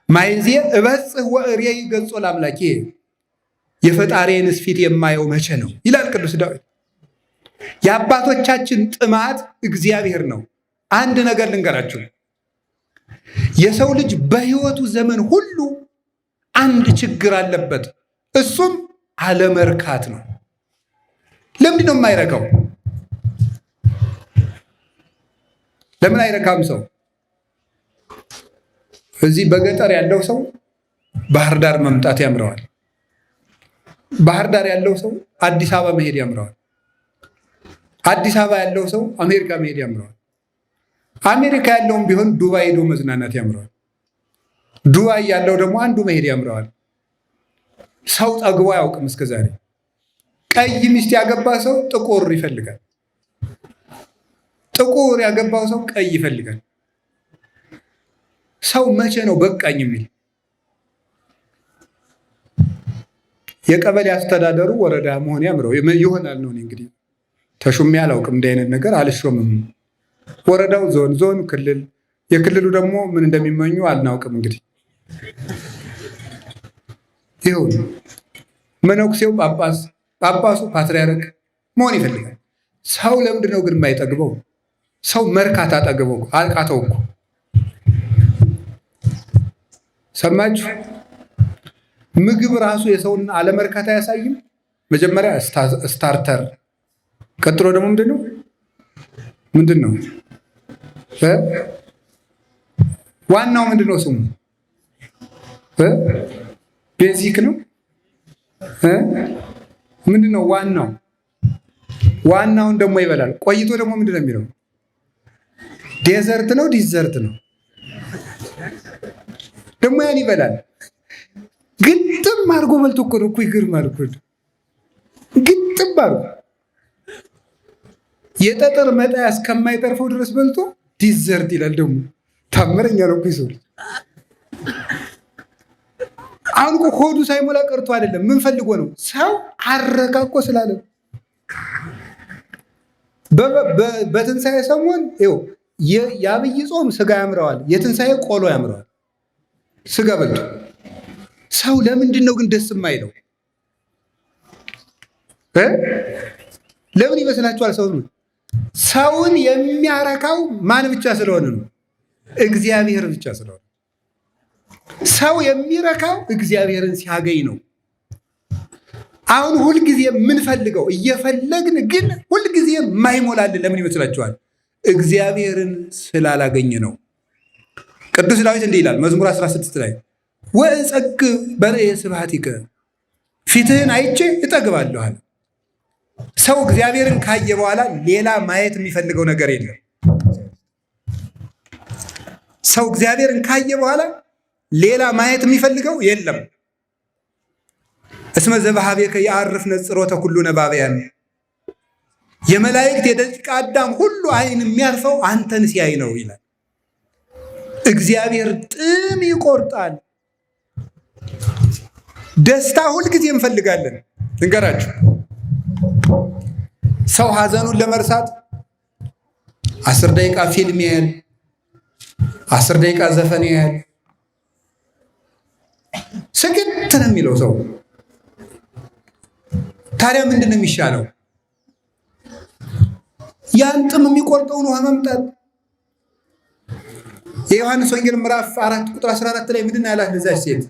ማይዜ እበጽሕ ወእሬይ ገጾ ለአምላኬ፣ የፈጣሪዬንስ ፊት የማየው መቼ ነው ይላል ቅዱስ ዳዊት። የአባቶቻችን ጥማት እግዚአብሔር ነው። አንድ ነገር ልንገራችሁ፣ የሰው ልጅ በሕይወቱ ዘመን ሁሉ አንድ ችግር አለበት። እሱም አለመርካት ነው። ለምንድን ነው የማይረካው? ለምን አይረካም ሰው? እዚህ በገጠር ያለው ሰው ባህር ዳር መምጣት ያምረዋል። ባህር ዳር ያለው ሰው አዲስ አበባ መሄድ ያምረዋል። አዲስ አበባ ያለው ሰው አሜሪካ መሄድ ያምረዋል። አሜሪካ ያለውም ቢሆን ዱባይ ሄዶ መዝናናት ያምረዋል። ዱባይ ያለው ደግሞ አንዱ መሄድ ያምረዋል። ሰው ጠግቦ አያውቅም እስከዛሬ። ቀይ ሚስት ያገባ ሰው ጥቁር ይፈልጋል። ጥቁር ያገባው ሰው ቀይ ይፈልጋል። ሰው መቼ ነው በቃኝ የሚል? የቀበሌ አስተዳደሩ ወረዳ መሆን ያምረው ይሆናል ነው። እንግዲህ ተሹሜ አላውቅም፣ እንዲህ አይነት ነገር አልሾምም። ወረዳው ዞን፣ ዞኑ ክልል፣ የክልሉ ደግሞ ምን እንደሚመኙ አልናውቅም። እንግዲህ ይሁን። መነኩሴው ጳጳስ፣ ጳጳሱ ፓትርያርክ መሆን ይፈልጋል። ሰው ለምንድን ነው ግን የማይጠግበው? ሰው መርካት አጠግበው አቃተው እኮ። ሰማችሁ? ምግብ ራሱ የሰውን አለመርካት አያሳይም? መጀመሪያ ስታርተር፣ ቀጥሎ ደግሞ ምንድን ነው ዋናው ምንድን ነው ስሙ? ቤዚክ ነው። ምንድን ነው ዋናው? ዋናውን ደግሞ ይበላል። ቆይቶ ደግሞ ምንድን ነው የሚለው? ዴዘርት ነው ዲዘርት ነው ደግሞ ያን ይበላል። ግጥም አድርጎ በልቶ እኮ ነው እኮ። ይገርማል እኮ ግጥም አድርጎ የጠጠር መጣያ እስከማይተርፈው ድረስ በልቶ ዲዘርት ይላል። ደግሞ ታምረኛ ነው እኮ ይሰው። አሁን እኮ ሆዱ ሳይሞላ ቀርቶ አይደለም። ምን ፈልጎ ነው? ሰው አረካ እኮ ስላለ። በትንሣኤ ሰሞን ይኸው የአብይ ጾም ስጋ ያምረዋል፣ የትንሣኤ ቆሎ ያምረዋል። ስጋ በልቶ ሰው ለምንድን ነው ግን ደስ የማይለው? ለምን ይመስላችኋል? ሰውን የሚያረካው ማን ብቻ ስለሆነ ነው? እግዚአብሔር ብቻ ስለሆነ። ሰው የሚረካው እግዚአብሔርን ሲያገኝ ነው። አሁን ሁልጊዜ የምንፈልገው እየፈለግን ግን ሁልጊዜ የማይሞላልን ለምን ይመስላችኋል? እግዚአብሔርን ስላላገኘ ነው። ቅዱስ ዳዊት እንዲህ ይላል መዝሙር 16 ላይ ወእጸግ በርኤ ስብሐቲከ፣ ፊትህን አይቼ እጠግባለሁ አለ። ሰው እግዚአብሔርን ካየ በኋላ ሌላ ማየት የሚፈልገው ነገር የለም። ሰው እግዚአብሔርን ካየ በኋላ ሌላ ማየት የሚፈልገው የለም። እስመ ዘበሃቤከ የአርፍ ነጽሮተ ኩሉ ነባብያን፣ የመላእክት የደቂቀ አዳም ሁሉ አይን የሚያርፈው አንተን ሲያይ ነው ይላል። እግዚአብሔር ጥም ይቆርጣል። ደስታ ሁልጊዜ እንፈልጋለን። እንገራችሁ፣ ሰው ሀዘኑን ለመርሳት 10 ደቂቃ ፊልም ያያል፣ 10 ደቂቃ ዘፈን ያያል። ስግት ነው የሚለው ሰው። ታዲያ ምንድን ነው የሚሻለው? ያን ጥም የሚቆርጠውን ውሃ መምጣት፣ የዮሐንስ ወንጌል ምዕራፍ 4 ቁጥር 14 ላይ ምንድን ያላት ለዛች ሴት?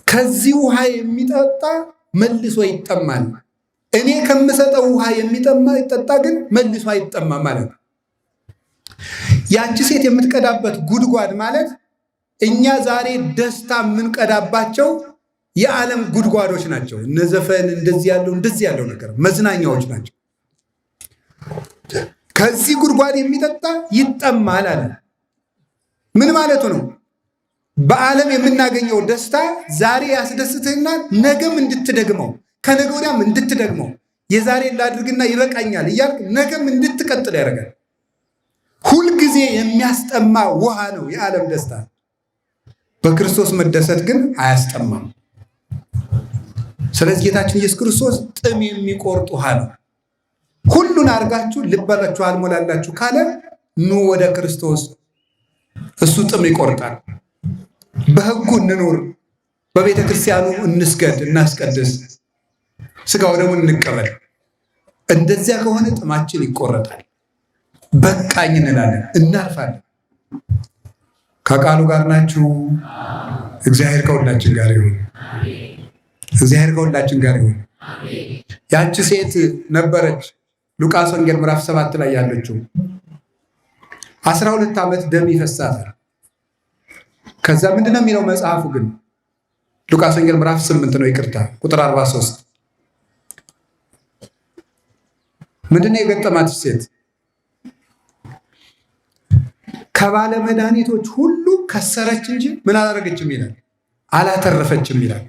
ከዚህ ውሃ የሚጠጣ መልሶ ይጠማል፣ እኔ ከምሰጠው ውሃ የሚጠጣ ግን መልሶ አይጠማም ማለት ነው። ያቺ ሴት የምትቀዳበት ጉድጓድ ማለት እኛ ዛሬ ደስታ የምንቀዳባቸው የዓለም ጉድጓዶች ናቸው። እነ ዘፈን እንደዚህ ያለው ነገር መዝናኛዎች ናቸው። ከዚህ ጉድጓድ የሚጠጣ ይጠማል አለ። ምን ማለቱ ነው? በዓለም የምናገኘው ደስታ ዛሬ ያስደስትህና ነገም እንድትደግመው ከነገ ወዲያም እንድትደግመው የዛሬን ላድርግና ይበቃኛል እያልክ ነገም እንድትቀጥል ያደርጋል። ሁልጊዜ የሚያስጠማ ውሃ ነው የዓለም ደስታ። በክርስቶስ መደሰት ግን አያስጠማም። ስለዚህ ጌታችን ኢየሱስ ክርስቶስ ጥም የሚቆርጥ ውሃ ነው። ሁሉን አድርጋችሁ ልባላችሁ አልሞላላችሁ ካለ ኑ ወደ ክርስቶስ፣ እሱ ጥም ይቆርጣል። በሕጉ እንኑር፣ በቤተ ክርስቲያኑ እንስገድ፣ እናስቀድስ፣ ስጋው ደግሞ እንቀበል። እንደዚያ ከሆነ ጥማችን ይቆረጣል። በቃኝ እንላለን፣ እናርፋለን። ከቃሉ ጋር ናችሁ። እግዚአብሔር ከሁላችን ጋር ይሁን። እግዚአብሔር ከሁላችን ጋር ይሁን። ያቺ ሴት ነበረች ሉቃስ ወንጌል ምዕራፍ 7 ላይ ያለችው 12 ዓመት ደም ይፈሳታል። ከዛ ምንድነው የሚለው መጽሐፉ ግን ሉቃስ ወንጌል ምዕራፍ 8 ነው፣ ይቅርታ ቁጥር 43 ምንድነው የገጠማት ሴት? ከባለ መድኃኒቶች ሁሉ ከሰረች እንጂ ምን አላደረገችም ይላል፣ አላተረፈችም ይላል።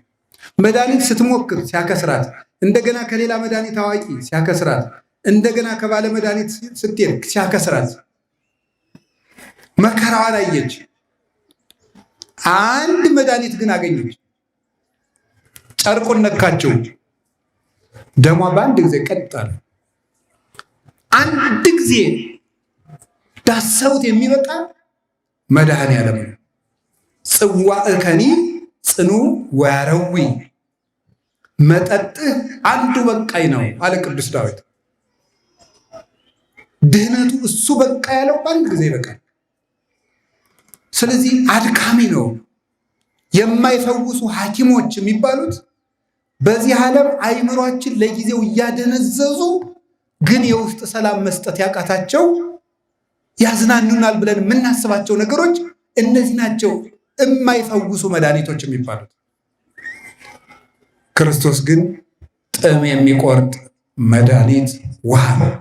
መድኃኒት ስትሞክር ሲያከስራት፣ እንደገና ከሌላ መድኃኒት አዋቂ ሲያከስራት፣ እንደገና ከባለ መድኃኒት ስትሄድ ሲያከስራት መከራዋን አየች። አንድ መድኃኒት ግን አገኘች። ጨርቁን ነካችው፣ ደሟ በአንድ ጊዜ ቀጥ አለ። አንድ ጊዜ ዳሰውት የሚበቃ መድኃኔዓለም ነው። ጽዋዕከኒ ጽኑ ወያረዊ፣ መጠጥህ አንዱ በቃኝ ነው አለ ቅዱስ ዳዊት። ድህነቱ እሱ በቃ ያለው በአንድ ጊዜ ይበቃል። ስለዚህ አድካሚ ነው። የማይፈውሱ ሐኪሞች የሚባሉት በዚህ ዓለም አይምሯችን ለጊዜው እያደነዘዙ ግን የውስጥ ሰላም መስጠት ያቃታቸው ያዝናኑናል ብለን የምናስባቸው ነገሮች እነዚህ ናቸው የማይፈውሱ መድኃኒቶች የሚባሉት። ክርስቶስ ግን ጥም የሚቆርጥ መድኃኒት ውሃ ነው።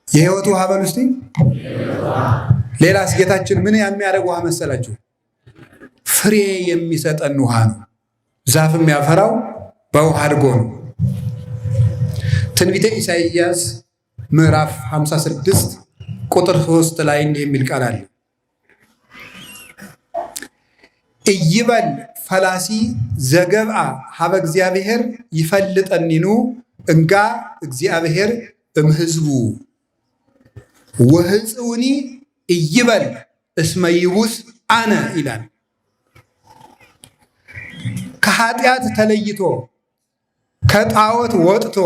የሕይወት ውሃ በሉ እስቲ። ሌላስ ጌታችን ምን የሚያደርግ ውሃ መሰላችሁ? ፍሬ የሚሰጠን ውሃ ነው። ዛፍ የሚያፈራው በውሃ አድጎ ነው። ትንቢተ ኢሳይያስ ምዕራፍ 56 ቁጥር 3 ላይ እንዲህ የሚል ቃል አለ። ኢይበል ፈላሲ ዘገብአ ሀበ እግዚአብሔር ይፈልጠኒኑ እንጋ እግዚአብሔር እምሕዝቡ ወሕፅውኒ ኢይበል እስመ ይቡስ አነ ይላል። ከኃጢአት ተለይቶ ከጣዖት ወጥቶ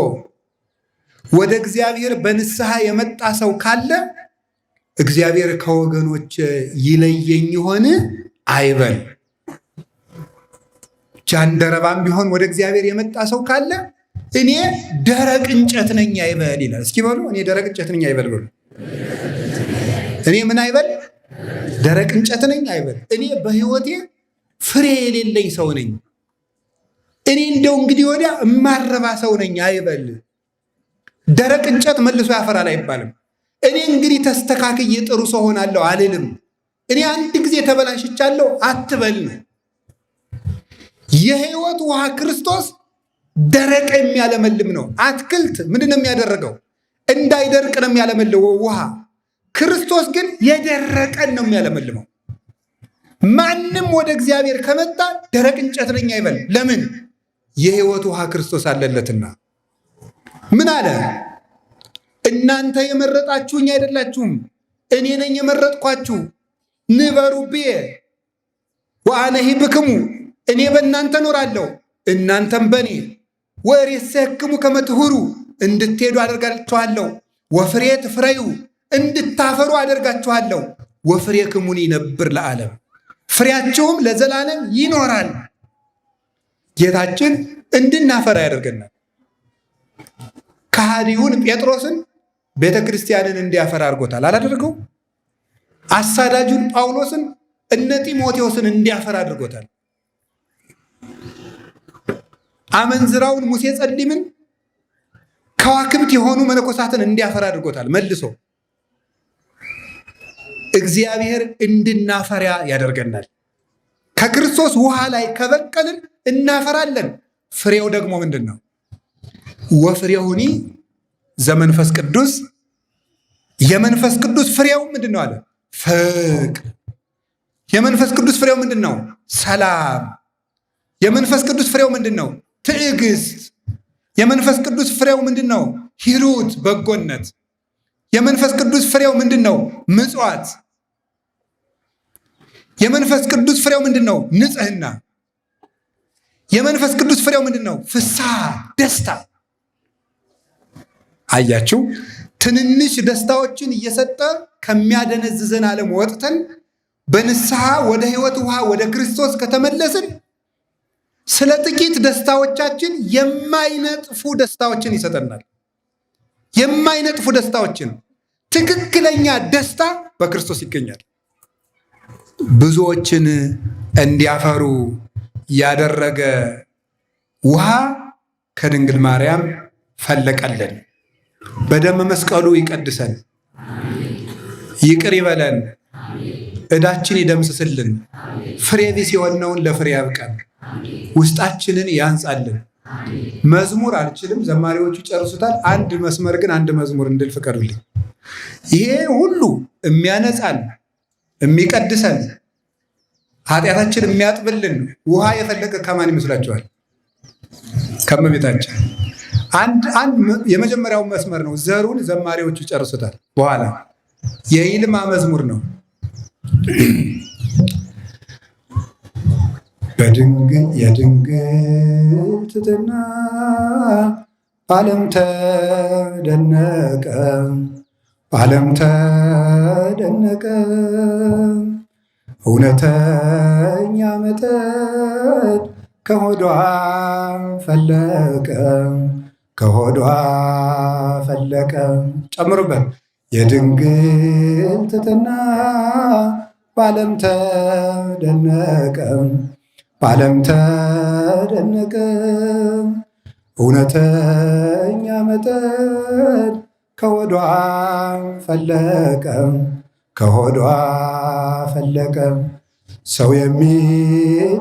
ወደ እግዚአብሔር በንስሐ የመጣ ሰው ካለ እግዚአብሔር ከወገኖች ይለየኝ ይሆን አይበል። ጃንደረባም ቢሆን ወደ እግዚአብሔር የመጣ ሰው ካለ እኔ ደረቅ እንጨት ነኝ አይበል ይላል። እስኪ በሉ እኔ ደረቅ እንጨት ነኝ አይበል በሉ። እኔ ምን አይበል? ደረቅ እንጨት ነኝ አይበል። እኔ በሕይወቴ ፍሬ የሌለኝ ሰው ነኝ፣ እኔ እንደው እንግዲህ ወዲያ እማረባ ሰው ነኝ አይበል። ደረቅ እንጨት መልሶ ያፈራል አይባልም። እኔ እንግዲህ ተስተካክዬ ጥሩ ሰው ሆናለሁ አልልም። እኔ አንድ ጊዜ ተበላሽቻለሁ አትበል ነው። የሕይወት ውሃ ክርስቶስ ደረቅ የሚያለመልም ነው። አትክልት ምንድን ነው የሚያደርገው? እንዳይደርቅ ነው የሚያለመልመው ውሃ። ክርስቶስ ግን የደረቀን ነው የሚያለመልመው። ማንም ወደ እግዚአብሔር ከመጣ ደረቅ እንጨት ነኝ አይበል። ለምን? የሕይወት ውሃ ክርስቶስ አለለትና። ምን አለ? እናንተ የመረጣችሁኝ አይደላችሁም፣ እኔ ነኝ የመረጥኳችሁ። ንበሩ ብየ ወአነሂ ብክሙ፣ እኔ በእናንተ እኖራለሁ እናንተም በእኔ። ወሬሰክሙ ከመ ትሁሩ፣ እንድትሄዱ አደርጋችኋለሁ። ወፍሬ ትፍረዩ፣ እንድታፈሩ አደርጋችኋለሁ። ወፍሬክሙኒ ይነብር ለዓለም፣ ፍሬያቸውም ለዘላለም ይኖራል። ጌታችን እንድናፈራ ያደርገናል። ከሃዲውን ጴጥሮስን ቤተ ክርስቲያንን እንዲያፈራ አድርጎታል። አላደረገው? አሳዳጁን ጳውሎስን እነ ጢሞቴዎስን እንዲያፈራ አድርጎታል። አመንዝራውን ሙሴ ጸሊምን ከዋክብት የሆኑ መነኮሳትን እንዲያፈራ አድርጎታል። መልሶ እግዚአብሔር እንድናፈራ ያደርገናል። ከክርስቶስ ውሃ ላይ ከበቀልን እናፈራለን። ፍሬው ደግሞ ምንድን ነው? ወፍሬሁኒ ዘመንፈስ ቅዱስ። የመንፈስ ቅዱስ ፍሬው ምንድን ነው አለ? ፍቅር። የመንፈስ ቅዱስ ፍሬው ምንድን ነው? ሰላም። የመንፈስ ቅዱስ ፍሬው ምንድን ነው? ትዕግስት። የመንፈስ ቅዱስ ፍሬው ምንድን ነው? ሂሩት፣ በጎነት። የመንፈስ ቅዱስ ፍሬው ምንድን ነው? ምጽዋት። የመንፈስ ቅዱስ ፍሬው ምንድን ነው? ንጽህና። የመንፈስ ቅዱስ ፍሬው ምንድን ነው? ፍስሐ፣ ደስታ። አያችሁ፣ ትንንሽ ደስታዎችን እየሰጠ ከሚያደነዝዘን ዓለም ወጥተን በንስሐ ወደ ሕይወት ውሃ ወደ ክርስቶስ ከተመለስን ስለ ጥቂት ደስታዎቻችን የማይነጥፉ ደስታዎችን ይሰጠናል። የማይነጥፉ ደስታዎችን። ትክክለኛ ደስታ በክርስቶስ ይገኛል። ብዙዎችን እንዲያፈሩ ያደረገ ውሃ ከድንግል ማርያም ፈለቀልን። በደመ መስቀሉ ይቀድሰን፣ ይቅር ይበለን፣ ዕዳችን ይደምስስልን፣ ፍሬ ቢስ የሆነውን ለፍሬ ያብቃን፣ ውስጣችንን ያንጻልን። መዝሙር አልችልም፣ ዘማሪዎቹ ጨርሱታል። አንድ መስመር ግን አንድ መዝሙር እንድል ፍቀዱልኝ። ይሄ ሁሉ የሚያነጻን የሚቀድሰን ኃጢአታችን የሚያጥብልን ውሃ የፈለቀ ከማን ይመስላችኋል? ከእመቤታችን። የመጀመሪያው መስመር ነው። ዘሩን ዘማሪዎቹ ጨርሱታል። በኋላ የይልማ መዝሙር ነው። የድንግል ትሕትና ዓለም ተደነቀ፣ ዓለም ተደነቀ። እውነተኛ መጠጥ ከሆዷ ፈለቀ፣ ከሆዷ ፈለቀ። ጨምሩበት። የድንግል ትሕትና በዓለም ተደነቀ፣ በዓለም ተደነቀ። እውነተኛ መጠጥ ከሆዷ ፈለቀ፣ ከሆዷ ፈለቀ። ሰው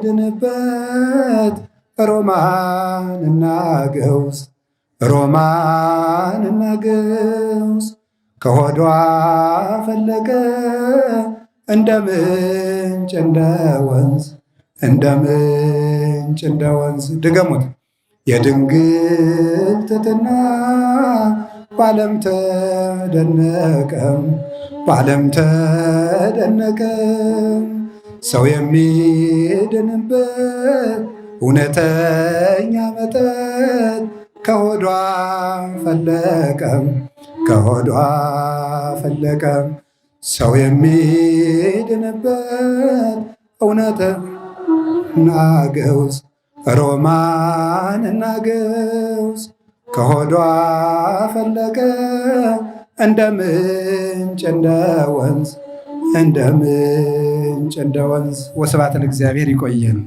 የሚድንበት ሮማንና ገውዝ፣ ሮማንና ገውዝ ከሆዷ ፈለቀ። እንደ ምንጭ እንደ ወንዝ፣ እንደ ምንጭ እንደ ወንዝ። ድገሙት። የድንግል ትሕትና በዓለም ተደነቀ፣ በዓለም ተደነቀ። ሰው የሚድንበት እውነተኛ መጠጥ ከሆዷ ፈለቀ፣ ከሆዷ ፈለቀ። ሰው የሚድንበት እውነትና ገውዝ፣ ሮማንና ገውዝ ከሆዷ ፈለቀ። እንደ ምንጭ እንደ ወንዝ፣ እንደ ምንጭ እንደ ወንዝ። ወስብሐት ለእግዚአብሔር። ይቆየን።